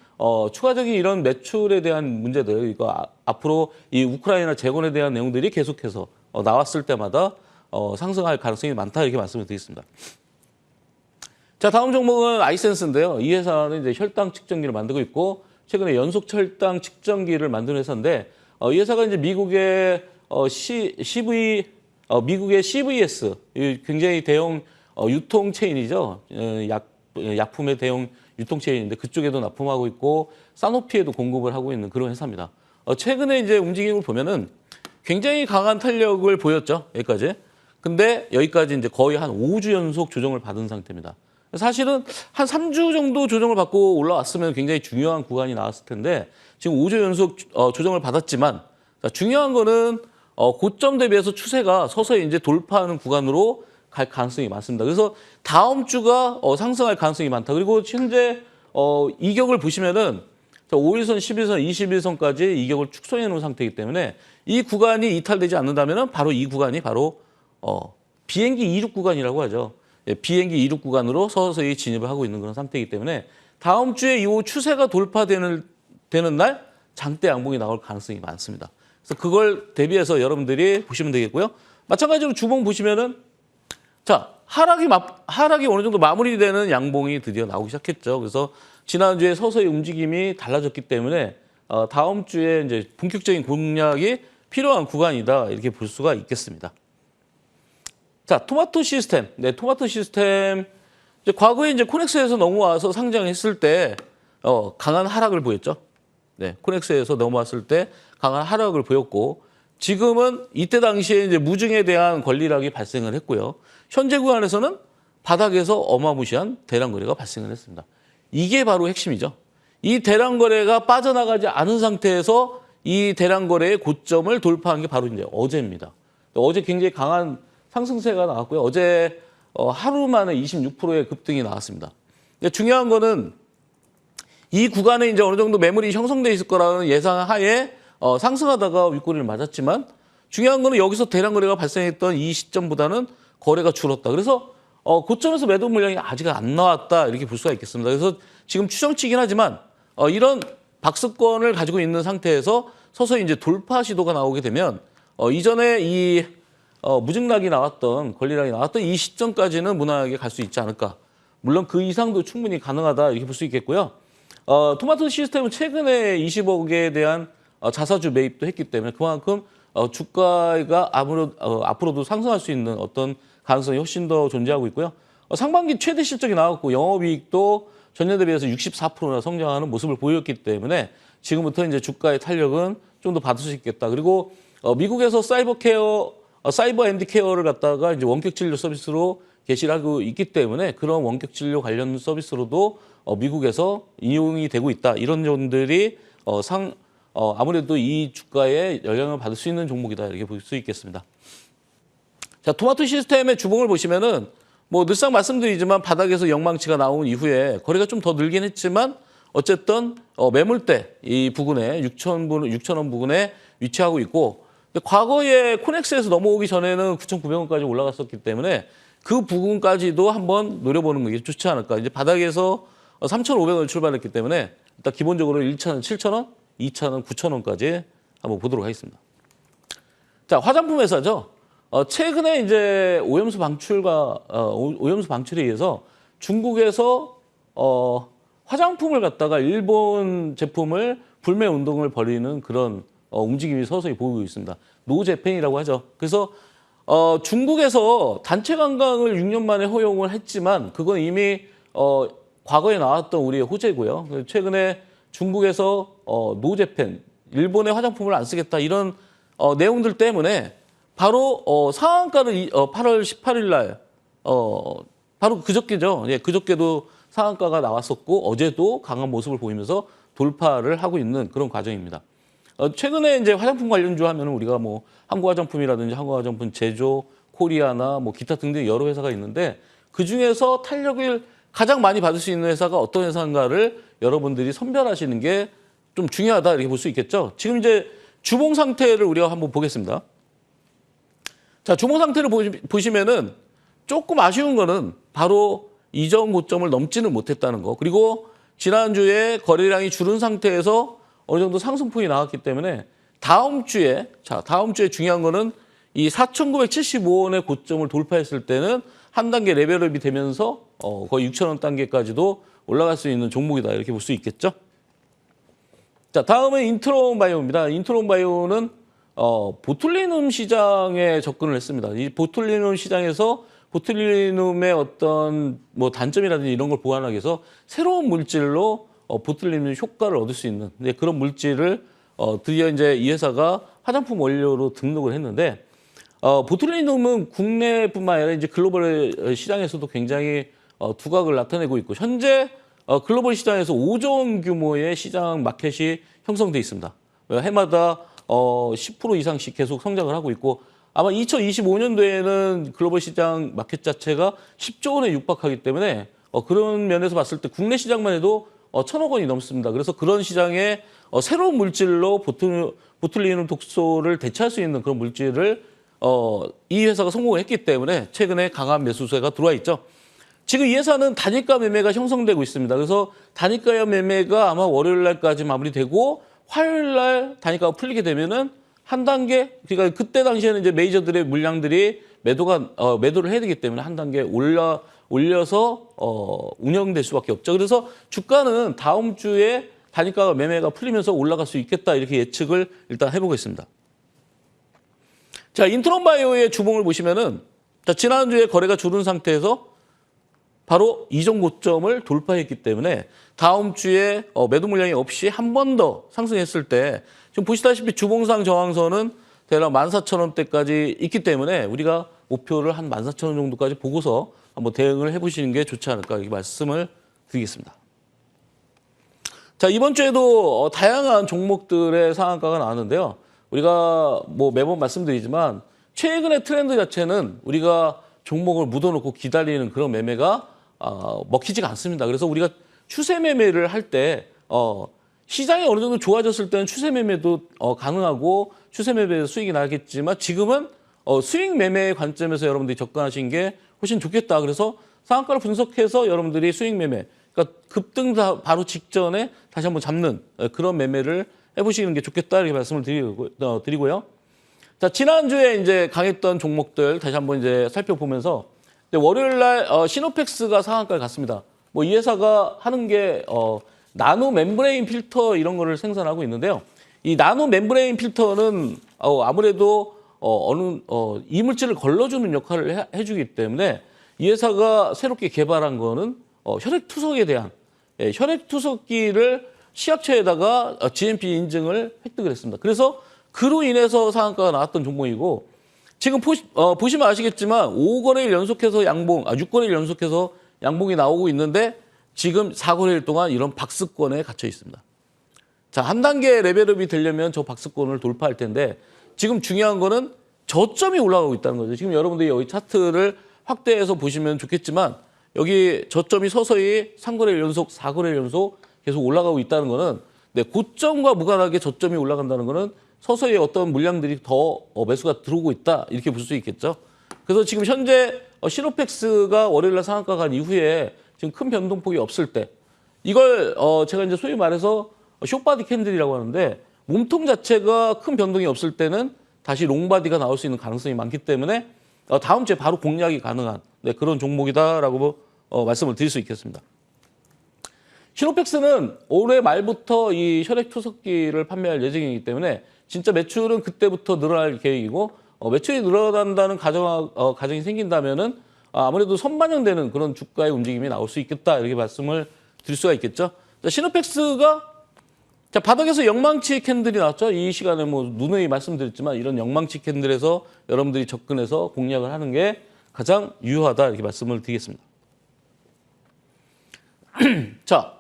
Speaker 3: 추가적인 이런 매출에 대한 문제들, 이거 앞으로 이 우크라이나 재건에 대한 내용들이 계속해서 나왔을 때마다 상승할 가능성이 많다 이렇게 말씀을 드리겠습니다. 자, 다음 종목은 아이센스인데요. 이 회사는 이제 혈당 측정기를 만들고 있고 최근에 연속 혈당 측정기를 만든 회사인데 이 회사가 이제 미국의 미국의 CVS 굉장히 대형 유통 체인이죠. 약품의 대형 유통 체인인데 그쪽에도 납품하고 있고 사노피에도 공급을 하고 있는 그런 회사입니다. 최근에 이제 움직임을 보면은 굉장히 강한 탄력을 보였죠. 여기까지. 근데 여기까지 이제 거의 한 5주 연속 조정을 받은 상태입니다. 사실은 한 3주 정도 조정을 받고 올라왔으면 굉장히 중요한 구간이 나왔을 텐데 지금 5주 연속 조정을 받았지만 중요한 거는 고점 대비해서 추세가 서서히 이제 돌파하는 구간으로 갈 가능성이 많습니다. 그래서 다음 주가 상승할 가능성이 많다. 그리고 현재 이격을 보시면은 5일선, 11선, 21선까지 이격을 축소해 놓은 상태이기 때문에 이 구간이 이탈되지 않는다면은 바로 이 구간이 바로 비행기 이륙 구간이라고 하죠. 예, 비행기 이륙 구간으로 서서히 진입을 하고 있는 그런 상태이기 때문에 다음 주에 이 추세가 돌파되는 날 장대 양봉이 나올 가능성이 많습니다. 그래서 그걸 대비해서 여러분들이 보시면 되겠고요. 마찬가지로 주봉 보시면은 자, 하락이 어느 정도 마무리되는 양봉이 드디어 나오기 시작했죠. 그래서 지난주에 서서히 움직임이 달라졌기 때문에 다음 주에 이제 본격적인 공략이 필요한 구간이다 이렇게 볼 수가 있겠습니다. 자, 토마토 시스템. 네, 토마토 시스템. 이제 과거에 이제 코넥스에서 넘어와서 상장했을 때 강한 하락을 보였죠. 네, 코넥스에서 넘어왔을 때 강한 하락을 보였고 지금은 이때 당시에 이제 무증에 대한 권리락이 발생을 했고요. 현재 구간에서는 바닥에서 어마무시한 대량 거래가 발생을 했습니다. 이게 바로 핵심이죠. 이 대량 거래가 빠져나가지 않은 상태에서 이 대량 거래의 고점을 돌파한 게 바로 이제 어제입니다. 어제 굉장히 강한 상승세가 나왔고요. 어제 하루 만에 26%의 급등이 나왔습니다. 근데 중요한 거는 이 구간에 이제 어느 정도 매물이 형성돼 있을 거라는 예상 하에 상승하다가 윗꼬리를 맞았지만 중요한 거는 여기서 대량 거래가 발생했던 이 시점보다는 거래가 줄었다. 그래서 고점에서 매도 물량이 아직 안 나왔다 이렇게 볼 수가 있겠습니다. 그래서 지금 추정치긴 하지만 이런 박스권을 가지고 있는 상태에서 서서히 이제 돌파 시도가 나오게 되면 이전에 이 무증락이 나왔던 권리락이 나왔던 이 시점까지는 무난하게 갈 수 있지 않을까. 물론 그 이상도 충분히 가능하다 이렇게 볼 수 있겠고요. 토마토 시스템은 최근에 20억에 대한 자사주 매입도 했기 때문에 그만큼 주가가 앞으로도 상승할 수 있는 어떤 가능성이 훨씬 더 존재하고 있고요. 상반기 최대 실적이 나왔고 영업이익도 전년 대비해서 64%나 성장하는 모습을 보였기 때문에 지금부터 이제 주가의 탄력은 좀 더 받을 수 있겠다. 그리고 미국에서 사이버 앤드 케어를 갖다가 이제 원격 진료 서비스로 개시를 하고 있기 때문에 그런 원격 진료 관련 서비스로도 미국에서 이용이 되고 있다. 이런 점들이 아무래도 이 주가에 영향을 받을 수 있는 종목이다 이렇게 볼 수 있겠습니다. 자, 토마토 시스템의 주봉을 보시면은 뭐 늘상 말씀드리지만 바닥에서 영망치가 나온 이후에 거래가 좀 더 늘긴 했지만 어쨌든 매물대 이 부근에 6,000원 부근에 위치하고 있고 근데 과거에 코넥스에서 넘어오기 전에는 9,900원까지 올라갔었기 때문에 그 부분까지도 한번 노려보는 게 좋지 않을까. 이제 바닥에서 3,500원 출발했기 때문에 일단 기본적으로 1차는 7,000원, 2차는 9,000원까지 한번 보도록 하겠습니다. 자, 화장품 회사죠. 최근에 이제 오염수 방출에 의해서 중국에서 화장품을 갖다가 일본 제품을 불매 운동을 벌이는 그런 움직임이 서서히 보이고 있습니다. 노재팬이라고 하죠. 그래서 중국에서 단체 관광을 6년 만에 허용을 했지만 그건 이미 과거에 나왔던 우리의 호재고요. 최근에 중국에서 노재팬, 일본의 화장품을 안 쓰겠다 이런 내용들 때문에 바로 상한가를 8월 18일 날 바로 그저께죠. 예, 그저께도 상한가가 나왔었고 어제도 강한 모습을 보이면서 돌파를 하고 있는 그런 과정입니다. 최근에 이제 화장품 관련주 하면은 우리가 뭐 한국화장품이라든지 한국화장품 제조, 코리아나 뭐 기타 등등 여러 회사가 있는데 그 중에서 탄력을 가장 많이 받을 수 있는 회사가 어떤 회사인가를 여러분들이 선별하시는 게 좀 중요하다 이렇게 볼 수 있겠죠. 지금 이제 주봉 상태를 우리가 한번 보겠습니다. 자, 주봉 상태를 보시면은 조금 아쉬운 거는 바로 이전 고점을 넘지는 못했다는 거. 그리고 지난주에 거래량이 줄은 상태에서 어느 정도 상승폭이 나왔기 때문에 다음 주에 중요한 거는 이 4,975원의 고점을 돌파했을 때는 한 단계 레벨업이 되면서 거의 6,000원 단계까지도 올라갈 수 있는 종목이다 이렇게 볼 수 있겠죠. 자, 다음은 인트론 바이오입니다. 인트론 바이오는 보툴리눔 시장에 접근을 했습니다. 이 보툴리눔 시장에서 보툴리눔의 어떤 뭐 단점이라든지 이런 걸 보완하기 위해서 새로운 물질로 보툴리눔 효과를 얻을 수 있는 그런 물질을 드디어 이제 이 회사가 화장품 원료로 등록을 했는데 보툴리눔은 국내뿐만 아니라 이제 글로벌 시장에서도 굉장히 두각을 나타내고 있고 현재 글로벌 시장에서 5조 원 규모의 시장 마켓이 형성돼 있습니다. 해마다 10% 이상씩 계속 성장을 하고 있고 아마 2025년도에는 글로벌 시장 마켓 자체가 10조 원에 육박하기 때문에 그런 면에서 봤을 때 국내 시장만 해도 1,000억 원이 넘습니다. 그래서 그런 시장에 새로운 물질로 보툴리눔 독소를 대체할 수 있는 그런 물질을 이 회사가 성공을 했기 때문에 최근에 강한 매수세가 들어와 있죠. 지금 이 회사는 단일가 매매가 형성되고 있습니다. 그래서 단일가 매매가 아마 월요일 날까지 마무리되고 화요일 날 단일가가 풀리게 되면은 한 단계, 그러니까 그때 당시에는 이제 메이저들의 물량들이 매도를 해야 되기 때문에 한 단계 올려서 운영될 수밖에 없죠. 그래서 주가는 다음 주에 단일가 매매가 풀리면서 올라갈 수 있겠다 이렇게 예측을 일단 해보겠습니다. 자, 인트론 바이오의 주봉을 보시면은 자, 지난주에 거래가 줄은 상태에서 바로 이전 고점을 돌파했기 때문에 다음 주에 매도 물량이 없이 한 번 더 상승했을 때 지금 보시다시피 주봉상 저항선은 대략 14,000원대까지 있기 때문에 우리가 목표를 한 14,000원 정도까지 보고서 한번 대응을 해보시는 게 좋지 않을까 이렇게 말씀을 드리겠습니다. 자, 이번 주에도 다양한 종목들의 상한가가 나왔는데요. 우리가 뭐 매번 말씀드리지만 최근의 트렌드 자체는 우리가 종목을 묻어놓고 기다리는 그런 매매가 먹히지가 않습니다. 그래서 우리가 추세 매매를 할 때 시장이 어느 정도 좋아졌을 때는 추세 매매도 가능하고 추세 매매에서 수익이 나겠지만 지금은 수익 매매의 관점에서 여러분들이 접근하시는 게 훨씬 좋겠다. 그래서 상한가를 분석해서 여러분들이 수익 매매, 그러니까 급등 바로 직전에 다시 한번 잡는 그런 매매를 해보시는 게 좋겠다 이렇게 말씀을 드리고요. 자, 지난주에 이제 강했던 종목들 다시 한번 이제 살펴보면서 월요일 날 시노펙스가 상한가에 갔습니다. 뭐 이 회사가 하는 게 나노 멤브레인 필터 이런 거를 생산하고 있는데요. 이 나노 멤브레인 필터는 아무래도 이물질을 걸러주는 역할을 해주기 때문에 이 회사가 새롭게 개발한 거는 혈액투석에 대한 혈액투석기를 시합처에다가 GMP 인증을 획득을 했습니다. 그래서 그로 인해서 상한가가 나왔던 종목이고 지금 보시면 아시겠지만 5거래일 연속해서 6거래일 연속해서 양봉이 나오고 있는데 지금 4거래일 동안 이런 박스권에 갇혀 있습니다. 자, 한 단계 레벨업이 되려면 저 박스권을 돌파할 텐데 지금 중요한 거는 저점이 올라가고 있다는 거죠. 지금 여러분들이 여기 차트를 확대해서 보시면 좋겠지만 여기 저점이 서서히 3거래일 연속, 4거래일 연속 계속 올라가고 있다는 거는 고점과 무관하게 저점이 올라간다는 거는 서서히 어떤 물량들이 더 매수가 들어오고 있다 이렇게 볼 수 있겠죠. 그래서 지금 현재 시노펙스가 월요일날 상한가 간 이후에 지금 큰 변동폭이 없을 때 이걸 제가 이제 소위 말해서 숏바디 캔들이라고 하는데 몸통 자체가 큰 변동이 없을 때는 다시 롱바디가 나올 수 있는 가능성이 많기 때문에 다음 주에 바로 공략이 가능한 그런 종목이다라고 말씀을 드릴 수 있겠습니다. 시노펙스는 올해 말부터 이 혈액투석기를 판매할 예정이기 때문에 진짜 매출은 그때부터 늘어날 계획이고 매출이 늘어난다는 가정이 생긴다면은 아무래도 선반영되는 그런 주가의 움직임이 나올 수 있겠다 이렇게 말씀을 드릴 수가 있겠죠. 자, 시노펙스가 자, 바닥에서 영망치 캔들이 나왔죠. 이 시간에 뭐 누누이 말씀드렸지만 이런 영망치 캔들에서 여러분들이 접근해서 공략을 하는 게 가장 유효하다 이렇게 말씀을 드리겠습니다. 자,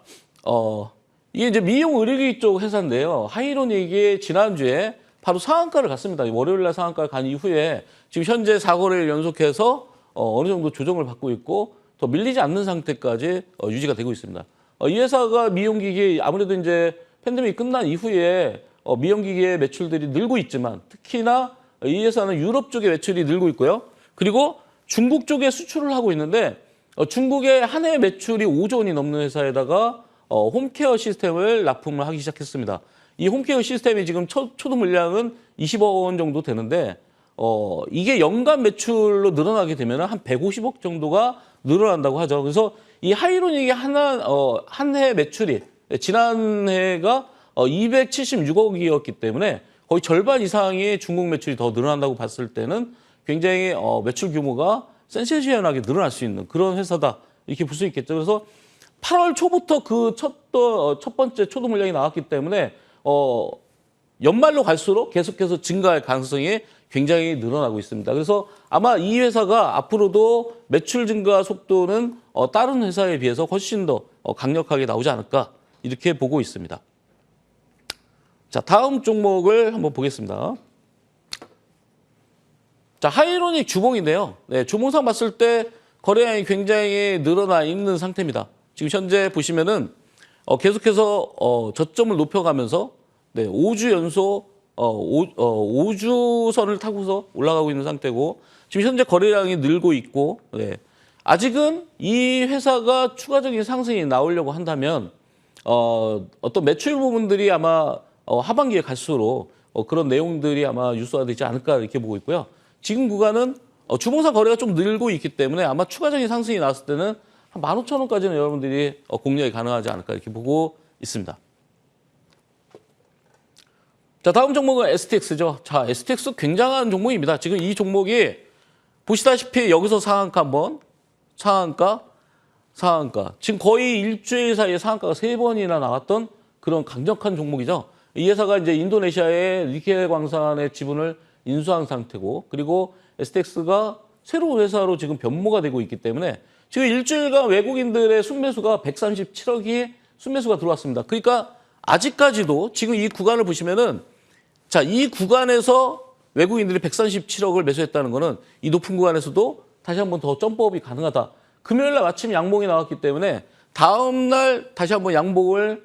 Speaker 3: 이게 이제 미용 의료기 쪽 회사인데요. 하이로닉이 지난주에 바로 상한가를 갔습니다. 월요일 날 상한가를 간 이후에 지금 현재 4거래일 연속해서 어느 정도 조정을 받고 있고 더 밀리지 않는 상태까지 유지가 되고 있습니다. 이 회사가 미용기기 아무래도 이제 팬데믹이 끝난 이후에 미용기기의 매출들이 늘고 있지만 특히나 이 회사는 유럽 쪽의 매출이 늘고 있고요. 그리고 중국 쪽에 수출을 하고 있는데 중국의 한 해 매출이 5조 원이 넘는 회사에다가 홈케어 시스템을 납품을 하기 시작했습니다. 이 홈케어 시스템이 지금 초도 물량은 20억 원 정도 되는데 이게 연간 매출로 늘어나게 되면 한 150억 정도가 늘어난다고 하죠. 그래서 이 하이로닉의 한 해 매출이 지난해가 276억이었기 때문에 거의 절반 이상의 중국 매출이 더 늘어난다고 봤을 때는 굉장히 매출 규모가 센세이션하게 늘어날 수 있는 그런 회사다 이렇게 볼 수 있겠죠. 그래서 8월 초부터 그 첫 번째 초도 물량이 나왔기 때문에 연말로 갈수록 계속해서 증가할 가능성이 굉장히 늘어나고 있습니다. 그래서 아마 이 회사가 앞으로도 매출 증가 속도는 다른 회사에 비해서 훨씬 더 강력하게 나오지 않을까 이렇게 보고 있습니다. 자, 다음 종목을 한번 보겠습니다. 자, 하이로닉 주봉인데요. 네, 주봉상 봤을 때 거래량이 굉장히 늘어나 있는 상태입니다. 지금 현재 보시면은 계속해서 저점을 높여가면서 5주 연속 5주선을 타고서 올라가고 있는 상태고 지금 현재 거래량이 늘고 있고 아직은 이 회사가 추가적인 상승이 나오려고 한다면 어떤 매출 부분들이 아마 하반기에 갈수록 그런 내용들이 아마 유수화되지 않을까 이렇게 보고 있고요. 지금 구간은 주봉상 거래가 좀 늘고 있기 때문에 아마 추가적인 상승이 나왔을 때는 한 15,000원까지는 여러분들이 공략이 가능하지 않을까 이렇게 보고 있습니다. 자, 다음 종목은 STX죠. 자, STX 굉장한 종목입니다. 지금 이 종목이 보시다시피 여기서 상한가 한번, 상한가. 지금 거의 일주일 사이에 상한가가 3번이나 나왔던 그런 강력한 종목이죠. 이 회사가 이제 인도네시아의 니켈 광산의 지분을 인수한 상태고 그리고 STX가 새로운 회사로 지금 변모가 되고 있기 때문에 지금 일주일간 외국인들의 순매수가 137억이 순매수가 들어왔습니다. 그러니까 아직까지도 지금 이 구간을 보시면은 자, 이 구간에서 외국인들이 137억을 매수했다는 거는 이 높은 구간에서도 다시 한번 더 점프업이 가능하다. 금요일 날 마침 양봉이 나왔기 때문에 다음 날 다시 한번 양봉을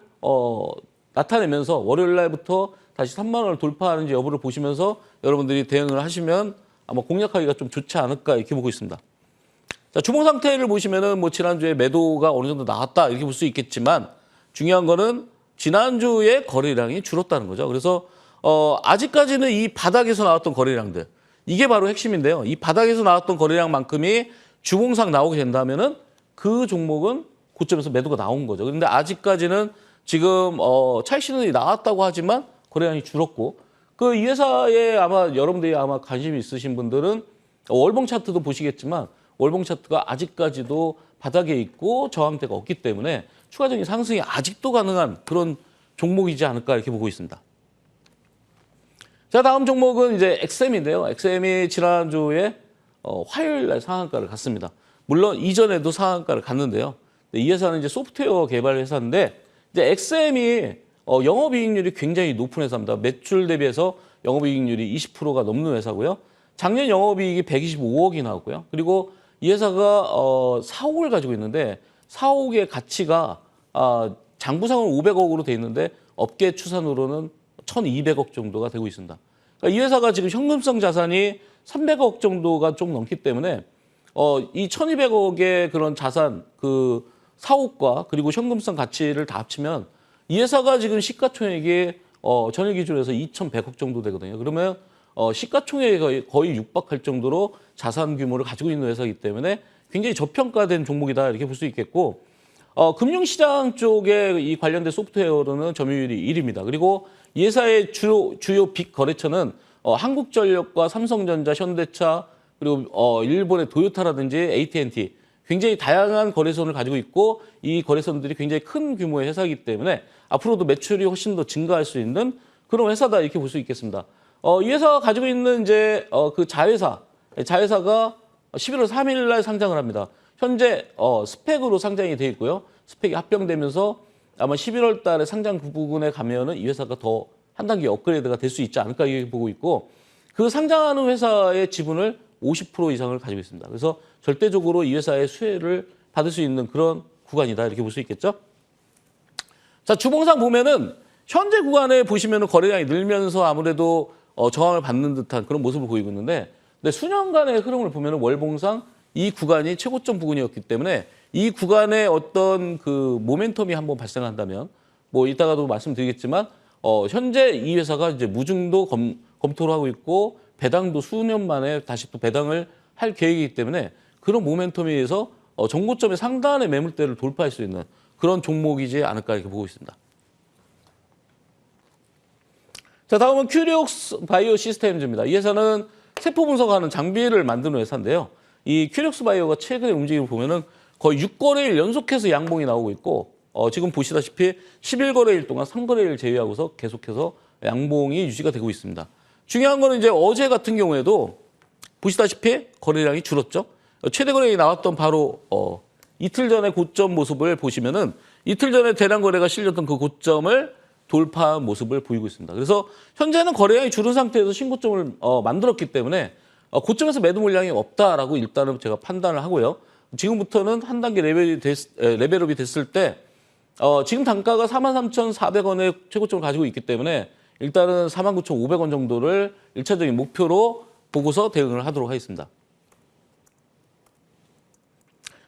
Speaker 3: 나타내면서 월요일 날부터 다시 3만 원을 돌파하는지 여부를 보시면서 여러분들이 대응을 하시면 아마 공략하기가 좀 좋지 않을까 이렇게 보고 있습니다. 자, 주봉 상태를 보시면은 뭐 지난주에 매도가 어느 정도 나왔다 이렇게 볼 수 있겠지만 중요한 거는 지난주에 거래량이 줄었다는 거죠. 그래서 아직까지는 이 바닥에서 나왔던 거래량들 이게 바로 핵심인데요. 이 바닥에서 나왔던 거래량만큼이 주봉상 나오게 된다면은 그 종목은 고점에서 매도가 나온 거죠. 그런데 아직까지는 지금 차익 신호이 나왔다고 하지만 거래량이 줄었고 그 이 회사에 아마 여러분들이 아마 관심이 있으신 분들은 월봉 차트도 보시겠지만 월봉 차트가 아직까지도 바닥에 있고 저항대가 없기 때문에 추가적인 상승이 아직도 가능한 그런 종목이지 않을까 이렇게 보고 있습니다. 자, 다음 종목은 이제 XM인데요. XM이 지난주에 화요일 날 상한가를 갔습니다. 물론 이전에도 상한가를 갔는데요. 이 회사는 이제 소프트웨어 개발 회사인데 이제 XM이 영업이익률이 굉장히 높은 회사입니다. 매출 대비해서 영업이익률이 20%가 넘는 회사고요. 작년 영업이익이 125억이 나왔고요. 그리고 이 회사가 사옥을 가지고 있는데 사옥의 가치가 장부상은 500억으로 돼 있는데 업계 추산으로는 1,200억 정도가 되고 있습니다. 그러니까 이 회사가 지금 현금성 자산이 300억 정도가 좀 넘기 때문에 이 1,200억의 그런 자산 그 사옥과 그리고 현금성 가치를 다 합치면 이 회사가 지금 시가총액이 전일 기준에서 2,100억 정도 되거든요. 그러면 시가총액이 거의 육박할 정도로 자산 규모를 가지고 있는 회사이기 때문에 굉장히 저평가된 종목이다 이렇게 볼 수 있겠고 금융시장 쪽에 이 관련된 소프트웨어로는 점유율이 1위입니다. 그리고 이 회사의 주요 빅 거래처는 한국전력과 삼성전자, 현대차 그리고 일본의 도요타라든지 AT&T 굉장히 다양한 거래선을 가지고 있고 이 거래선들이 굉장히 큰 규모의 회사이기 때문에 앞으로도 매출이 훨씬 더 증가할 수 있는 그런 회사다 이렇게 볼 수 있겠습니다. 이 회사가 가지고 있는 이제 그 자회사가 11월 3일 날 상장을 합니다. 현재 스펙으로 상장이 돼 있고요. 스펙이 합병되면서 아마 11월 달에 상장 부근에 가면은 이 회사가 더 한 단계 업그레이드가 될 수 있지 않을까 이렇게 보고 있고 그 상장하는 회사의 지분을 50% 이상을 가지고 있습니다. 그래서 절대적으로 이 회사의 수혜를 받을 수 있는 그런 구간이다 이렇게 볼 수 있겠죠. 자, 주봉상 보면은 현재 구간에 보시면은 거래량이 늘면서 아무래도 저항을 받는 듯한 그런 모습을 보이고 있는데 근데 수년간의 흐름을 보면은 월봉상 이 구간이 최고점 부근이었기 때문에 이 구간에 어떤 그 모멘텀이 한번 발생한다면 뭐 이따가도 말씀드리겠지만 현재 이 회사가 이제 무증도 검토를 하고 있고 배당도 수년 만에 다시 또 배당을 할 계획이기 때문에 그런 모멘텀에 의해서 정고점의 상단의 매물대를 돌파할 수 있는 그런 종목이지 않을까 이렇게 보고 있습니다. 자, 다음은 큐리옥스 바이오 시스템즈입니다. 이 회사는 세포 분석하는 장비를 만드는 회사인데요. 이 큐리옥스 바이오가 최근의 움직임을 보면은 거의 6거래일 연속해서 양봉이 나오고 있고 지금 보시다시피 11거래일 동안 3거래일 제외하고서 계속해서 양봉이 유지가 되고 있습니다. 중요한 거는 이제 어제 같은 경우에도 보시다시피 거래량이 줄었죠. 최대 거래량이 나왔던 바로 이틀 전의 고점 모습을 보시면은 이틀 전에 대량 거래가 실렸던 그 고점을 돌파한 모습을 보이고 있습니다. 그래서 현재는 거래량이 줄은 상태에서 신고점을 만들었기 때문에 고점에서 매도 물량이 없다라고 일단은 제가 판단을 하고요. 지금부터는 한 단계 레벨업이 됐을 때 지금 단가가 43,400원의 최고점을 가지고 있기 때문에 일단은 49,500원 정도를 1차적인 목표로 보고서 대응을 하도록 하겠습니다.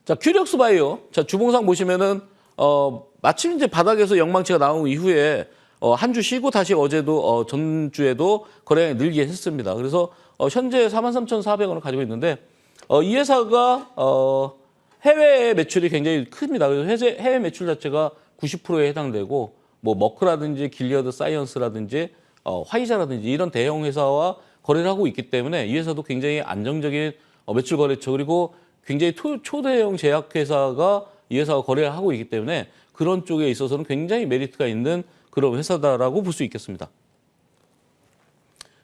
Speaker 3: 자, 큐리옥스 바이오. 자, 주봉상 보시면은 마침 이제 바닥에서 영망치가 나온 이후에 한 주 쉬고 다시 어제도 전주에도 거래량이 늘게 했습니다. 그래서 현재 43,400원을 가지고 있는데 이 회사가 해외 매출이 굉장히 큽니다. 그래서 해외 매출 자체가 90%에 해당되고 뭐 머크라든지 길리어드 사이언스라든지 화이자라든지 이런 대형 회사와 거래를 하고 있기 때문에 이 회사도 굉장히 안정적인 매출 거래처 그리고 굉장히 초대형 제약회사가 이 회사와 거래를 하고 있기 때문에 그런 쪽에 있어서는 굉장히 메리트가 있는 그런 회사다라고 볼 수 있겠습니다.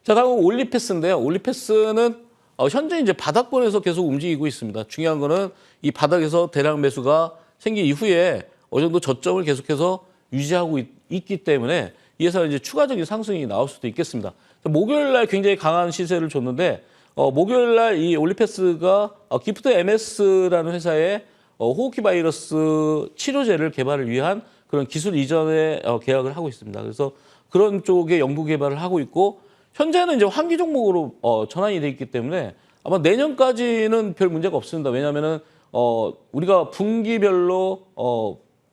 Speaker 3: 자, 다음은 올리패스인데요. 올리패스는 현재 이제 바닥권에서 계속 움직이고 있습니다. 중요한 거는 이 바닥에서 대량 매수가 생긴 이후에 어느 정도 저점을 계속해서 유지하고 있기 때문에 이 회사는 이제 추가적인 상승이 나올 수도 있겠습니다. 목요일 날 굉장히 강한 시세를 줬는데 목요일 날 이 올리패스가 기프트 MS라는 회사의 호흡기 바이러스 치료제를 개발을 위한 그런 기술 이전의 계약을 하고 있습니다. 그래서 그런 쪽에 연구 개발을 하고 있고 현재는 이제 환기 종목으로 전환이 돼 있기 때문에 아마 내년까지는 별 문제가 없습니다. 왜냐하면은 우리가 분기별로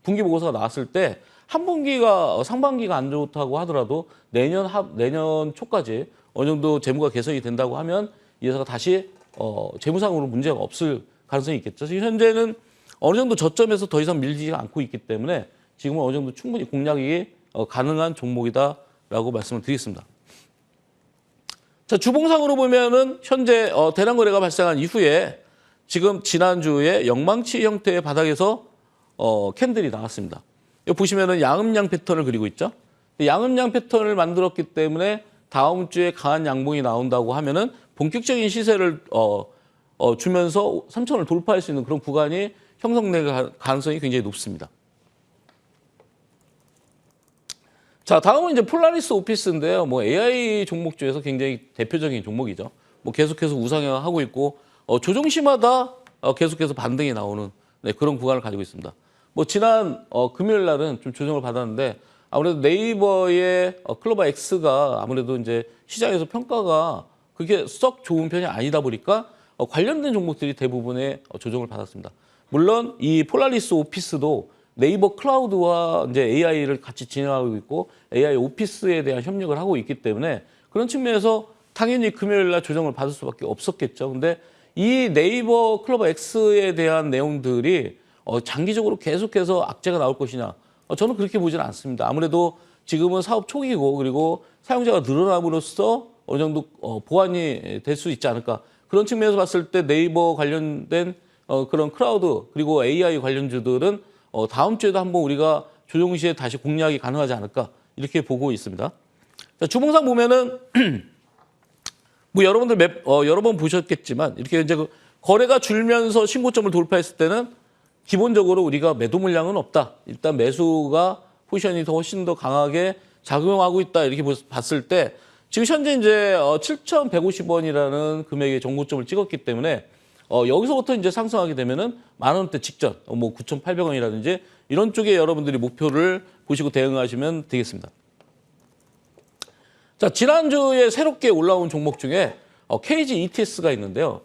Speaker 3: 분기 보고서가 나왔을 때 한 분기가 상반기가 안 좋다고 하더라도 내년 초까지 어느 정도 재무가 개선이 된다고 하면 이 회사가 다시 재무상으로 문제가 없을 가능성이 있겠죠. 현재는 어느 정도 저점에서 더 이상 밀지 않고 있기 때문에 지금은 어느 정도 충분히 공략이 가능한 종목이다라고 말씀을 드리겠습니다. 자, 주봉상으로 보면은 현재 대량 거래가 발생한 이후에 지금 지난주에 영망치 형태의 바닥에서 캔들이 나왔습니다. 여기 보시면은 양음양 패턴을 그리고 있죠. 양음양 패턴을 만들었기 때문에 다음 주에 강한 양봉이 나온다고 하면은 본격적인 시세를 주면서 3천을 돌파할 수 있는 그런 구간이 형성될 가능성이 굉장히 높습니다. 자, 다음은 이제 폴라리스 오피스인데요. 뭐 AI 종목 중에서 굉장히 대표적인 종목이죠. 뭐 계속해서 우상향하고 있고 조정시마다 계속해서 반등이 나오는 그런 구간을 가지고 있습니다. 뭐 지난 금요일 날은 좀 조정을 받았는데 아무래도 네이버의 클로바 X가 아무래도 이제 시장에서 평가가 그렇게 썩 좋은 편이 아니다 보니까 관련된 종목들이 대부분의 조정을 받았습니다. 물론 이 폴라리스 오피스도 네이버 클라우드와 이제 AI를 같이 진행하고 있고 AI 오피스에 대한 협력을 하고 있기 때문에 그런 측면에서 당연히 금요일 날 조정을 받을 수밖에 없었겠죠. 근데 이 네이버 클로바 X에 대한 내용들이 장기적으로 계속해서 악재가 나올 것이냐? 저는 그렇게 보지는 않습니다. 아무래도 지금은 사업 초기고 그리고 사용자가 늘어남으로써 어느 정도 보완이 될 수 있지 않을까. 그런 측면에서 봤을 때 네이버 관련된 그런 클라우드 그리고 AI 관련주들은 다음 주에도 한번 우리가 조정 시에 다시 공략이 가능하지 않을까 이렇게 보고 있습니다. 자, 주봉상 보면은 뭐 여러분들 여러 번 보셨겠지만 이렇게 이제 그 거래가 줄면서 신고점을 돌파했을 때는 기본적으로 우리가 매도 물량은 없다. 일단 매수가 포지션이 훨씬 더 강하게 작용하고 있다 이렇게 봤을 때 지금 현재 이제 7,150원이라는 금액의 정고점을 찍었기 때문에 여기서부터 이제 상승하게 되면은 10,000원대 직전, 뭐 9,800원이라든지 이런 쪽에 여러분들이 목표를 보시고 대응하시면 되겠습니다. 자, 지난주에 새롭게 올라온 종목 중에 KG ETS가 있는데요.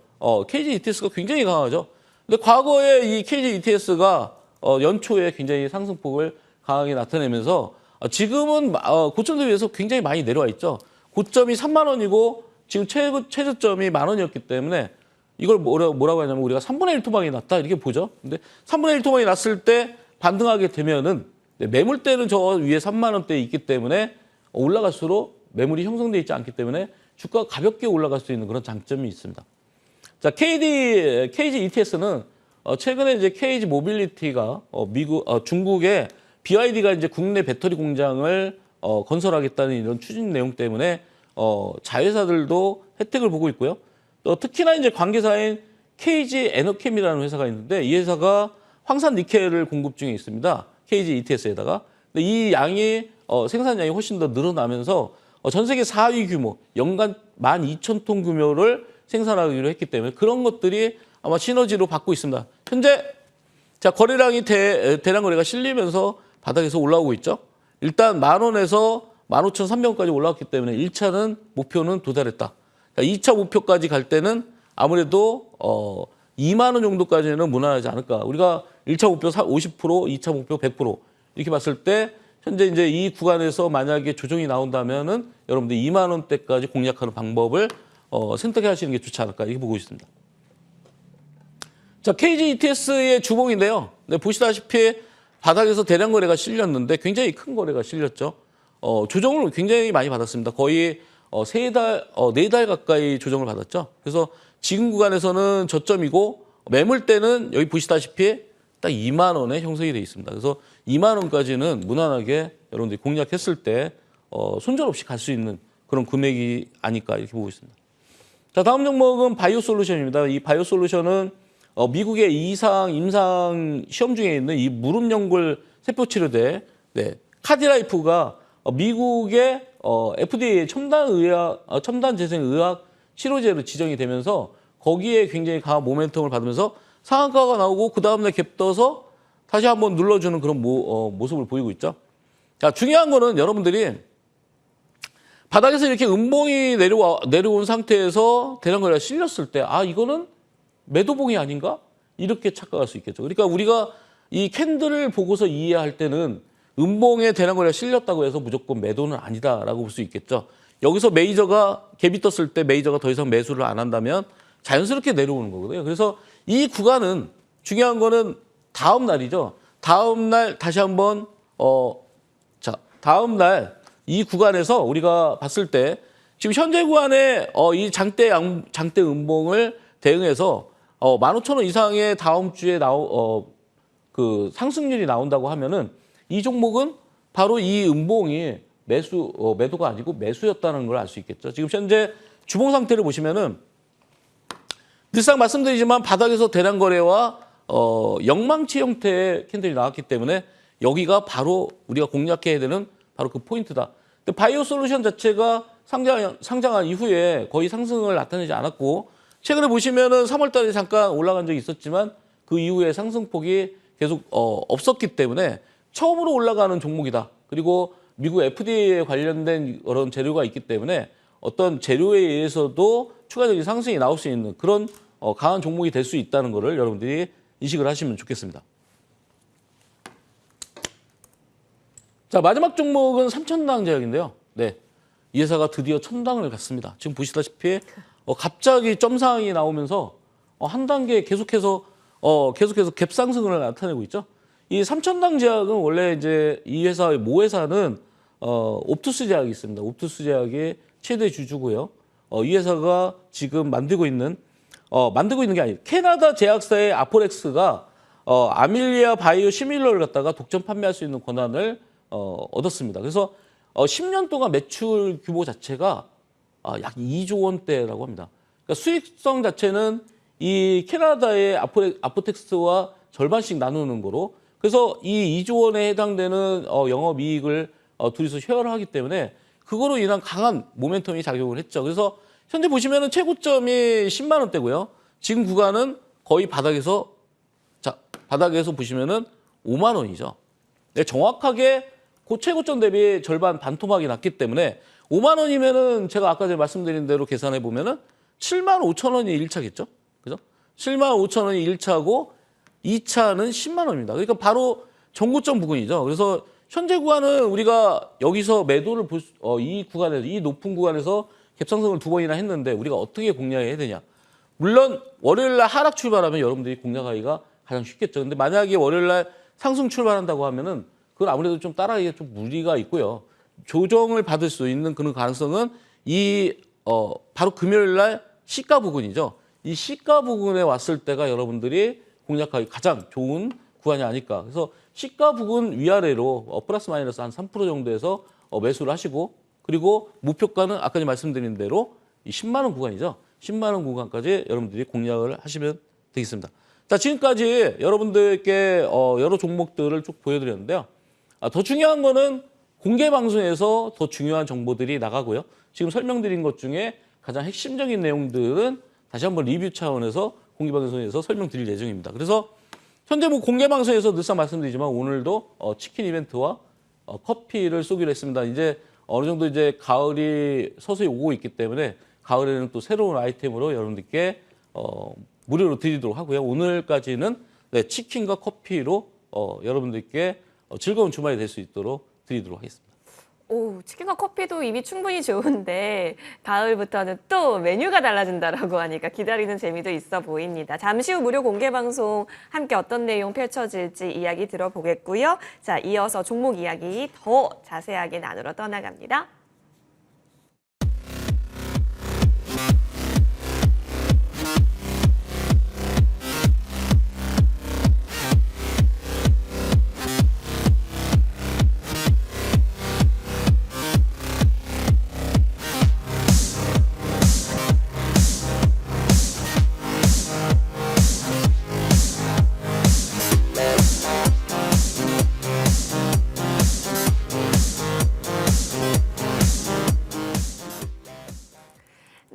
Speaker 3: KG ETS가 굉장히 강하죠. 근데 과거에 이 KG ETS가 연초에 굉장히 상승폭을 강하게 나타내면서 지금은 고점 대비해서 굉장히 많이 내려와 있죠. 고점이 3만 원이고 지금 최저점이 10,000원이었기 때문에 이걸 뭐라고 하냐면 우리가 3분의 1 토막이 났다 이렇게 보죠. 근데 3분의 1 토막이 났을 때 반등하게 되면은 매물대는 저 위에 3만 원대에 있기 때문에 올라갈수록 매물이 형성돼 있지 않기 때문에 주가가 가볍게 올라갈 수 있는 그런 장점이 있습니다. 자, KG ETS는 최근에 이제 KG 모빌리티가 중국의 BYD가 이제 국내 배터리 공장을 건설하겠다는 이런 추진 내용 때문에 자회사들도 혜택을 보고 있고요. 또 특히나 이제 관계사인 KG 에너캠이라는 회사가 있는데 이 회사가 황산 니켈을 공급 중에 있습니다. KG ETS에다가. 근데 이 양이 생산량이 훨씬 더 늘어나면서 전 세계 4위 규모, 연간 12,000톤 규모를 생산하기로 했기 때문에 그런 것들이 아마 시너지로 받고 있습니다. 현재 자 거래량이 대량 거래가 실리면서 바닥에서 올라오고 있죠. 일단 10,000원에서 15,300원까지 올라왔기 때문에 1차는 목표는 도달했다. 2차 목표까지 갈 때는 아무래도 2만 원 정도까지는 무난하지 않을까. 우리가 1차 목표 50%, 2차 목표 100% 이렇게 봤을 때 현재 이제 이 구간에서 만약에 조정이 나온다면은 여러분들 2만 원대까지 공략하는 방법을 선택해 하시는 게 좋지 않을까 이렇게 보고 있습니다. 자, KG ETS의 주봉인데요. 네, 보시다시피 바닥에서 대량 거래가 실렸는데 굉장히 큰 거래가 실렸죠. 조정을 굉장히 많이 받았습니다. 거의 4달 가까이 조정을 받았죠. 그래서 지금 구간에서는 저점이고 매물대는 여기 보시다시피 딱 2만 원에 형성이 되어 있습니다. 그래서 2만 원까지는 무난하게 여러분들이 공략했을 때 손절없이 갈 수 있는 그런 금액이 아닐까 이렇게 보고 있습니다. 자, 다음 종목은 바이오솔루션입니다. 이 바이오솔루션은 미국의 임상 시험 중에 있는 이 무릎 연골 세포 치료제 카디라이프가 미국의 FDA 첨단 재생 의학 치료제로 지정이 되면서 거기에 굉장히 강한 모멘텀을 받으면서 상한가가 나오고 그 다음날 갭 떠서 다시 한번 눌러주는 그런 모습을 보이고 있죠. 자, 중요한 거는 여러분들이 바닥에서 이렇게 음봉이 내려온 상태에서 대량 거래가 실렸을 때 이거는 매도봉이 아닌가? 이렇게 착각할 수 있겠죠. 그러니까 우리가 이 캔들을 보고서 이해할 때는 음봉에 대량 거래가 실렸다고 해서 무조건 매도는 아니다라고 볼 수 있겠죠. 여기서 메이저가 갭이 떴을 때 메이저가 더 이상 매수를 안 한다면 자연스럽게 내려오는 거거든요. 그래서 이 구간은 중요한 거는 다음 날이죠. 다음 날 다시 한번 다음 날 이 구간에서 우리가 봤을 때 지금 현재 구간에 이 장대 음봉을 대응해서 15,000원 이상의 다음 주에 그 상승률이 나온다고 하면은 이 종목은 바로 이 음봉이 매도가 아니고 매수였다는 걸 알 수 있겠죠. 지금 현재 주봉 상태를 보시면은 늘상 말씀드리지만 바닥에서 대량 거래와 영망치 형태의 캔들이 나왔기 때문에 여기가 바로 우리가 공략해야 되는 바로 그 포인트다. 근데 바이오 솔루션 자체가 상장한 이후에 거의 상승을 나타내지 않았고 최근에 보시면은 3월 달에 잠깐 올라간 적이 있었지만 그 이후에 상승폭이 계속 없었기 때문에 처음으로 올라가는 종목이다. 그리고 미국 FDA에 관련된 그런 재료가 있기 때문에 어떤 재료에 의해서도 추가적인 상승이 나올 수 있는 그런 강한 종목이 될 수 있다는 것을 여러분들이 인식을 하시면 좋겠습니다. 자, 마지막 종목은 삼천당 제약인데요. 네, 이 회사가 드디어 1,000당을 갔습니다. 지금 보시다시피 갑자기 점상이 나오면서 한 단계 계속해서 갭 상승을 나타내고 있죠. 이 삼천당 제약은 원래 이제 이 회사의 모회사는 옵투스 제약이 있습니다. 옵투스 제약이 최대 주주고요. 이 회사가 지금 만들고 있는 게 아니에요. 캐나다 제약사의 아포렉스가 아밀리아 바이오 시밀러를 갖다가 독점 판매할 수 있는 권한을 얻었습니다. 그래서 10년 동안 매출 규모 자체가 약 2조 원대라고 합니다. 그러니까 수익성 자체는 이 캐나다의 아포텍스와 절반씩 나누는 거로 그래서 이 2조 원에 해당되는 영업이익을 둘이서 쉐어를 하기 때문에 그거로 인한 강한 모멘텀이 작용을 했죠. 그래서 현재 보시면은 최고점이 10만 원대고요. 지금 구간은 거의 바닥에서 보시면은 5만 원이죠. 네, 정확하게 그 최고점 대비 절반 반토막이 났기 때문에 5만 원이면은 제가 아까 전에 말씀드린 대로 계산해 보면은 7만 5천 원이 1차겠죠. 그죠? 7만 5천 원이 1차고 2차는 10만 원입니다. 그러니까 바로 정고점 부근이죠. 그래서 현재 구간은 우리가 여기서 매도를 이 구간에서 이 높은 구간에서 갭상승을 2번이나 했는데 우리가 어떻게 공략해야 되냐. 물론 월요일 날 하락 출발하면 여러분들이 공략하기가 가장 쉽겠죠. 근데 만약에 월요일 날 상승 출발한다고 하면은 그건 아무래도 좀 따라하기가 좀 무리가 있고요. 조정을 받을 수 있는 그런 가능성은 바로 금요일 날 시가 부근이죠. 이 시가 부근에 왔을 때가 여러분들이 공략하기 가장 좋은 구간이 아닐까. 그래서 시가 부근 위아래로 플러스 마이너스 한 3% 정도에서 매수를 하시고 그리고 목표가는 아까 말씀드린 대로 이 10만 원 구간이죠. 10만 원 구간까지 여러분들이 공략을 하시면 되겠습니다. 자, 지금까지 여러분들께 여러 종목들을 쭉 보여드렸는데요. 더 중요한 거는 공개 방송에서 더 중요한 정보들이 나가고요. 지금 설명드린 것 중에 가장 핵심적인 내용들은 다시 한번 리뷰 차원에서 공개 방송에서 설명드릴 예정입니다. 그래서 현재 뭐 공개 방송에서 늘상 말씀드리지만 오늘도 치킨 이벤트와 커피를 쏘기로 했습니다. 이제 어느 정도 이제 가을이 서서히 오고 있기 때문에 가을에는 또 새로운 아이템으로 여러분들께 무료로 드리도록 하고요. 오늘까지는 네, 치킨과 커피로 여러분들께 즐거운 주말이 될 수 있도록 드리도록 하겠습니다.
Speaker 1: 오, 치킨과 커피도 이미 충분히 좋은데 가을부터는 또 메뉴가 달라진다라고 하니까 기다리는 재미도 있어 보입니다. 잠시 후 무료 공개 방송 함께 어떤 내용 펼쳐질지 이야기 들어보겠고요. 자, 이어서 종목 이야기 더 자세하게 나누러 떠나갑니다.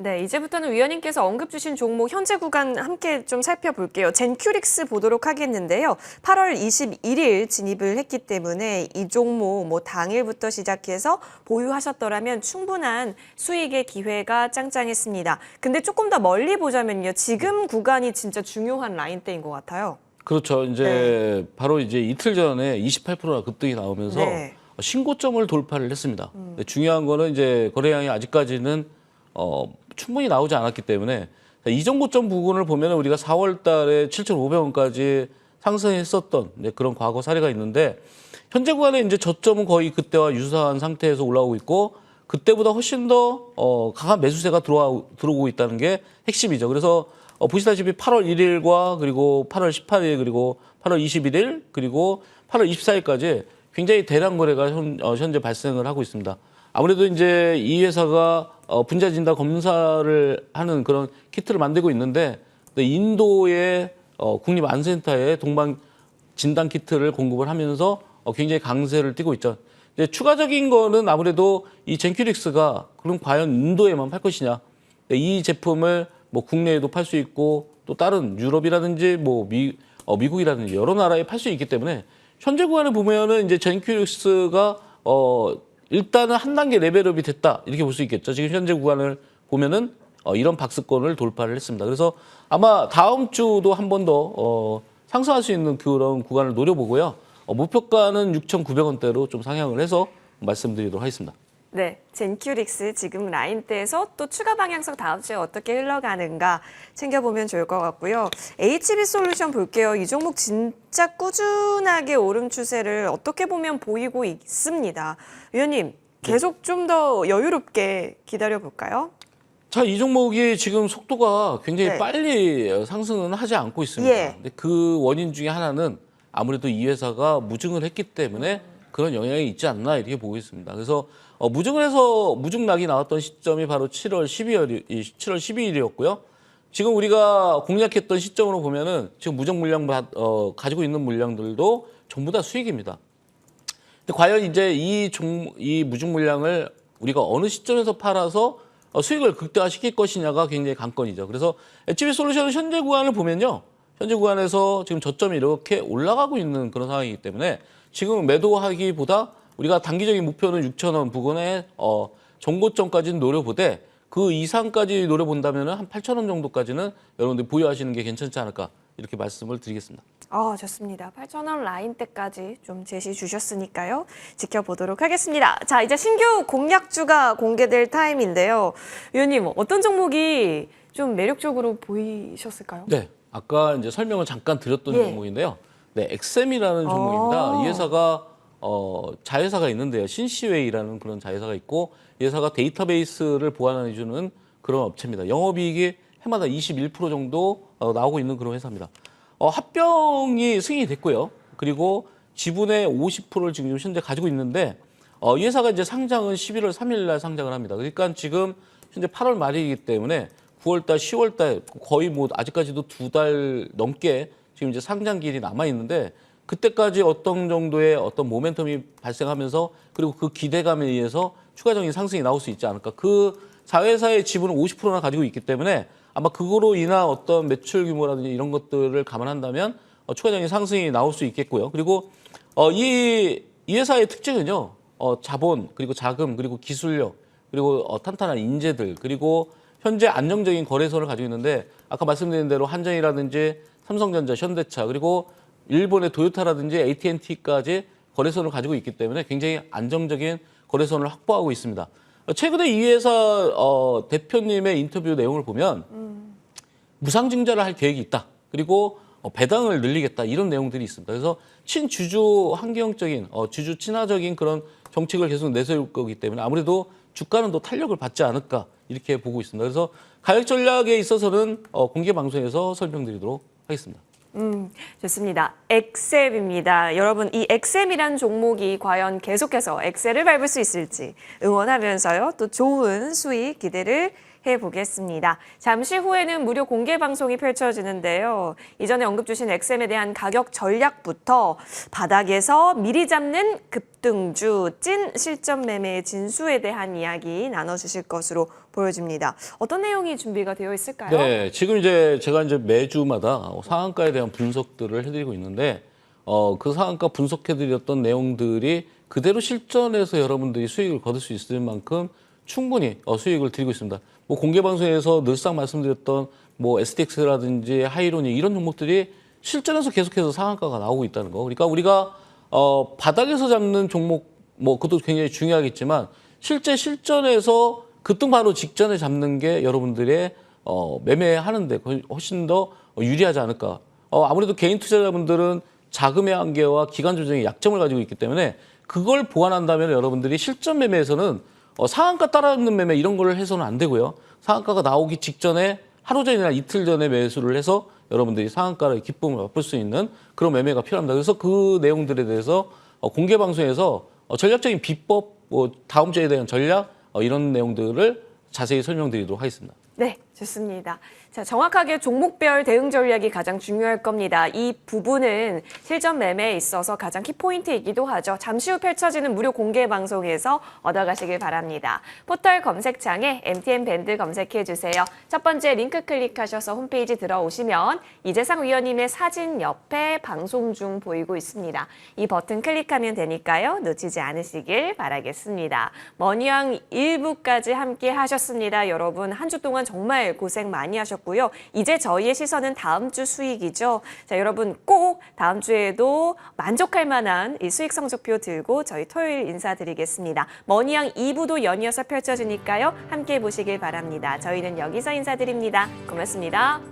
Speaker 1: 네, 이제부터는 위원님께서 언급 주신 종목 현재 구간 함께 좀 살펴볼게요. 젠큐릭스 보도록 하겠는데요. 8월 21일 진입을 했기 때문에 이 종목 뭐 당일부터 시작해서 보유하셨더라면 충분한 수익의 기회가 짱짱했습니다. 근데 조금 더 멀리 보자면요. 지금 구간이 진짜 중요한 라인대인 것 같아요.
Speaker 3: 그렇죠. 이제 바로 이제 이틀 전에 28%나 급등이 나오면서
Speaker 1: 네.
Speaker 3: 신고점을 돌파를 했습니다. 근데 중요한 거는 이제 거래량이 아직까지는 충분히 나오지 않았기 때문에 이 정도점 부분을 보면 우리가 4월 달에 7,500원까지 상승했었던 그런 과거 사례가 있는데 현재 구간에 이제 저점은 거의 그때와 유사한 상태에서 올라오고 있고 그때보다 훨씬 더 강한 매수세가 들어오고 있다는 게 핵심이죠. 그래서 보시다시피 8월 1일과 그리고 8월 18일 그리고 8월 21일 그리고 8월 24일까지 굉장히 대량 거래가 현재 발생을 하고 있습니다. 아무래도 이제 이 회사가 분자 진단 검사를 하는 그런 키트를 만들고 있는데 인도의 국립안센터에 동반 진단 키트를 공급을 하면서 굉장히 강세를 띠고 있죠. 이제 추가적인 거는 아무래도 이 젠큐릭스가 그럼 과연 인도에만 팔 것이냐? 이 제품을 뭐 국내에도 팔 수 있고 또 다른 유럽이라든지 뭐 미국이라든지 여러 나라에 팔 수 있기 때문에 현재 구간을 보면은 이제 젠큐릭스가 일단은 한 단계 레벨업이 됐다 이렇게 볼 수 있겠죠. 지금 현재 구간을 보면은 이런 박스권을 돌파를 했습니다. 그래서 아마 다음 주도 한 번 더 상승할 수 있는 그런 구간을 노려보고요. 목표가는 6,900원대로 좀 상향을 해서 말씀드리도록 하겠습니다.
Speaker 1: 네, 젠큐릭스 지금 라인대에서 또 추가 방향성 다음 주에 어떻게 흘러가는가 챙겨보면 좋을 것 같고요. HB솔루션 볼게요. 이 종목 진짜 꾸준하게 오름 추세를 어떻게 보면 보이고 있습니다. 위원님, 계속 좀 더 여유롭게 기다려볼까요?
Speaker 3: 자, 이 종목이 지금 속도가 굉장히
Speaker 1: 네.
Speaker 3: 빨리 상승은 하지 않고 있습니다.
Speaker 1: 예.
Speaker 3: 근데 그 원인 중에 하나는 아무래도 이 회사가 무증을 했기 때문에 그런 영향이 있지 않나 이렇게 보고 있습니다. 그래서 무증을 해서 무증락이 나왔던 시점이 바로 7월 12일이었고요. 지금 우리가 공략했던 시점으로 보면은 지금 무증 물량 가지고 있는 물량들도 전부 다 수익입니다. 근데 과연 이제 이 무중 물량을 우리가 어느 시점에서 팔아서 수익을 극대화시킬 것이냐가 굉장히 관건이죠. 그래서 HB 솔루션은 현재 구간을 보면요. 현재 구간에서 지금 저점이 이렇게 올라가고 있는 그런 상황이기 때문에 지금 매도하기보다 우리가 단기적인 목표는 6,000원 부근에 정고점까지는 노려보되 그 이상까지 노려본다면 한 8,000원 정도까지는 여러분들 보유하시는 게 괜찮지 않을까 이렇게 말씀을 드리겠습니다.
Speaker 1: 좋습니다. 8,000원 라인대까지 좀 제시 주셨으니까요. 지켜보도록 하겠습니다. 자, 이제 신규 공략주가 공개될 타임인데요. 위원님, 어떤 종목이 좀 매력적으로 보이셨을까요?
Speaker 3: 네, 아까 이제 설명을 잠깐 드렸던
Speaker 1: 예.
Speaker 3: 종목인데요. 네, 엑셈이라는 종목입니다. 이 회사가 자회사가 있는데요. 신시웨이라는 그런 자회사가 있고 이 회사가 데이터베이스를 보완해주는 그런 업체입니다. 영업이익이 해마다 21% 정도 나오고 있는 그런 회사입니다. 합병이 승인이 됐고요. 그리고 지분의 50%를 지금 현재 가지고 있는데 이 회사가 이제 상장은 11월 3일 날 상장을 합니다. 그러니까 지금 현재 8월 말이기 때문에 9월 달, 10월 달 거의 뭐 아직까지도 2달 넘게 지금 이제 상장기일이 남아 있는데 그때까지 어떤 정도의 어떤 모멘텀이 발생하면서 그리고 그 기대감에 의해서 추가적인 상승이 나올 수 있지 않을까. 그 자회사의 지분은 50%나 가지고 있기 때문에 아마 그거로 인한 어떤 매출 규모라든지 이런 것들을 감안한다면 추가적인 상승이 나올 수 있겠고요. 그리고 이 회사의 특징은요. 자본, 그리고 자금, 그리고 기술력, 그리고 탄탄한 인재들, 그리고 현재 안정적인 거래선을 가지고 있는데 아까 말씀드린 대로 한전이라든지 삼성전자, 현대차, 그리고 일본의 도요타라든지 AT&T까지 거래선을 가지고 있기 때문에 굉장히 안정적인 거래선을 확보하고 있습니다. 최근에 이 회사 대표님의 인터뷰 내용을 보면 무상증자를 할 계획이 있다. 그리고 배당을 늘리겠다. 이런 내용들이 있습니다. 그래서 친주주 환경적인, 주주 친화적인 그런 정책을 계속 내세울 거기 때문에 아무래도 주가는 더 탄력을 받지 않을까 이렇게 보고 있습니다. 그래서 가격 전략에 있어서는 공개 방송에서 설명드리도록 하겠습니다.
Speaker 1: 좋습니다. 엑셈입니다. 여러분, 이 엑셈이란 종목이 과연 계속해서 엑셀을 밟을 수 있을지 응원하면서요. 또 좋은 수익 기대를 해보겠습니다. 잠시 후에는 무료 공개 방송이 펼쳐지는데요. 이전에 언급 주신 엑셈에 대한 가격 전략부터 바닥에서 미리 잡는 급등주, 찐 실전 매매의 진수에 대한 이야기 나눠주실 것으로 보여집니다. 어떤 내용이 준비가 되어 있을까요?
Speaker 3: 네, 지금 제가 매주마다 상한가에 대한 분석들을 해드리고 있는데 그 상한가 분석해드렸던 내용들이 그대로 실전에서 여러분들이 수익을 거둘 수 있을 만큼 충분히 수익을 드리고 있습니다. 뭐 공개 방송에서 늘상 말씀드렸던 뭐 STX라든지 하이로닉 이런 종목들이 실전에서 계속해서 상한가가 나오고 있다는 거. 그러니까 우리가 바닥에서 잡는 종목 뭐 그것도 굉장히 중요하겠지만 실제 실전에서 급등 바로 직전에 잡는 게 여러분들의 매매하는데 훨씬 더 유리하지 않을까. 아무래도 개인 투자자분들은 자금의 한계와 기간 조정의 약점을 가지고 있기 때문에 그걸 보완한다면 여러분들이 실전 매매에서는 상한가 따라잡는 매매 이런 걸 해서는 안 되고요. 상한가가 나오기 직전에 하루 전이나 이틀 전에 매수를 해서 여러분들이 상한가의 기쁨을 맛볼 수 있는 그런 매매가 필요합니다. 그래서 그 내용들에 대해서 공개 방송에서 전략적인 비법, 다음 주에 대한 전략 이런 내용들을 자세히 설명드리도록 하겠습니다.
Speaker 1: 네, 좋습니다. 자, 정확하게 종목별 대응 전략이 가장 중요할 겁니다. 이 부분은 실전 매매에 있어서 가장 키포인트이기도 하죠. 잠시 후 펼쳐지는 무료 공개 방송에서 얻어가시길 바랍니다. 포털 검색창에 MTN 밴드 검색해 주세요. 첫 번째 링크 클릭하셔서 홈페이지 들어오시면 이재상 위원님의 사진 옆에 방송 중 보이고 있습니다. 이 버튼 클릭하면 되니까요. 놓치지 않으시길 바라겠습니다. 머니왕 1부까지 함께 하셨습니다. 여러분, 한 주 동안 정말 고생 많이 하셨고요. 이제 저희의 시선은 다음 주 수익이죠. 자, 여러분 꼭 다음 주에도 만족할 만한 이 수익 성적표 들고 저희 토요일 인사드리겠습니다. 머니왕 2부도 연이어서 펼쳐지니까요. 함께 보시길 바랍니다. 저희는 여기서 인사드립니다. 고맙습니다.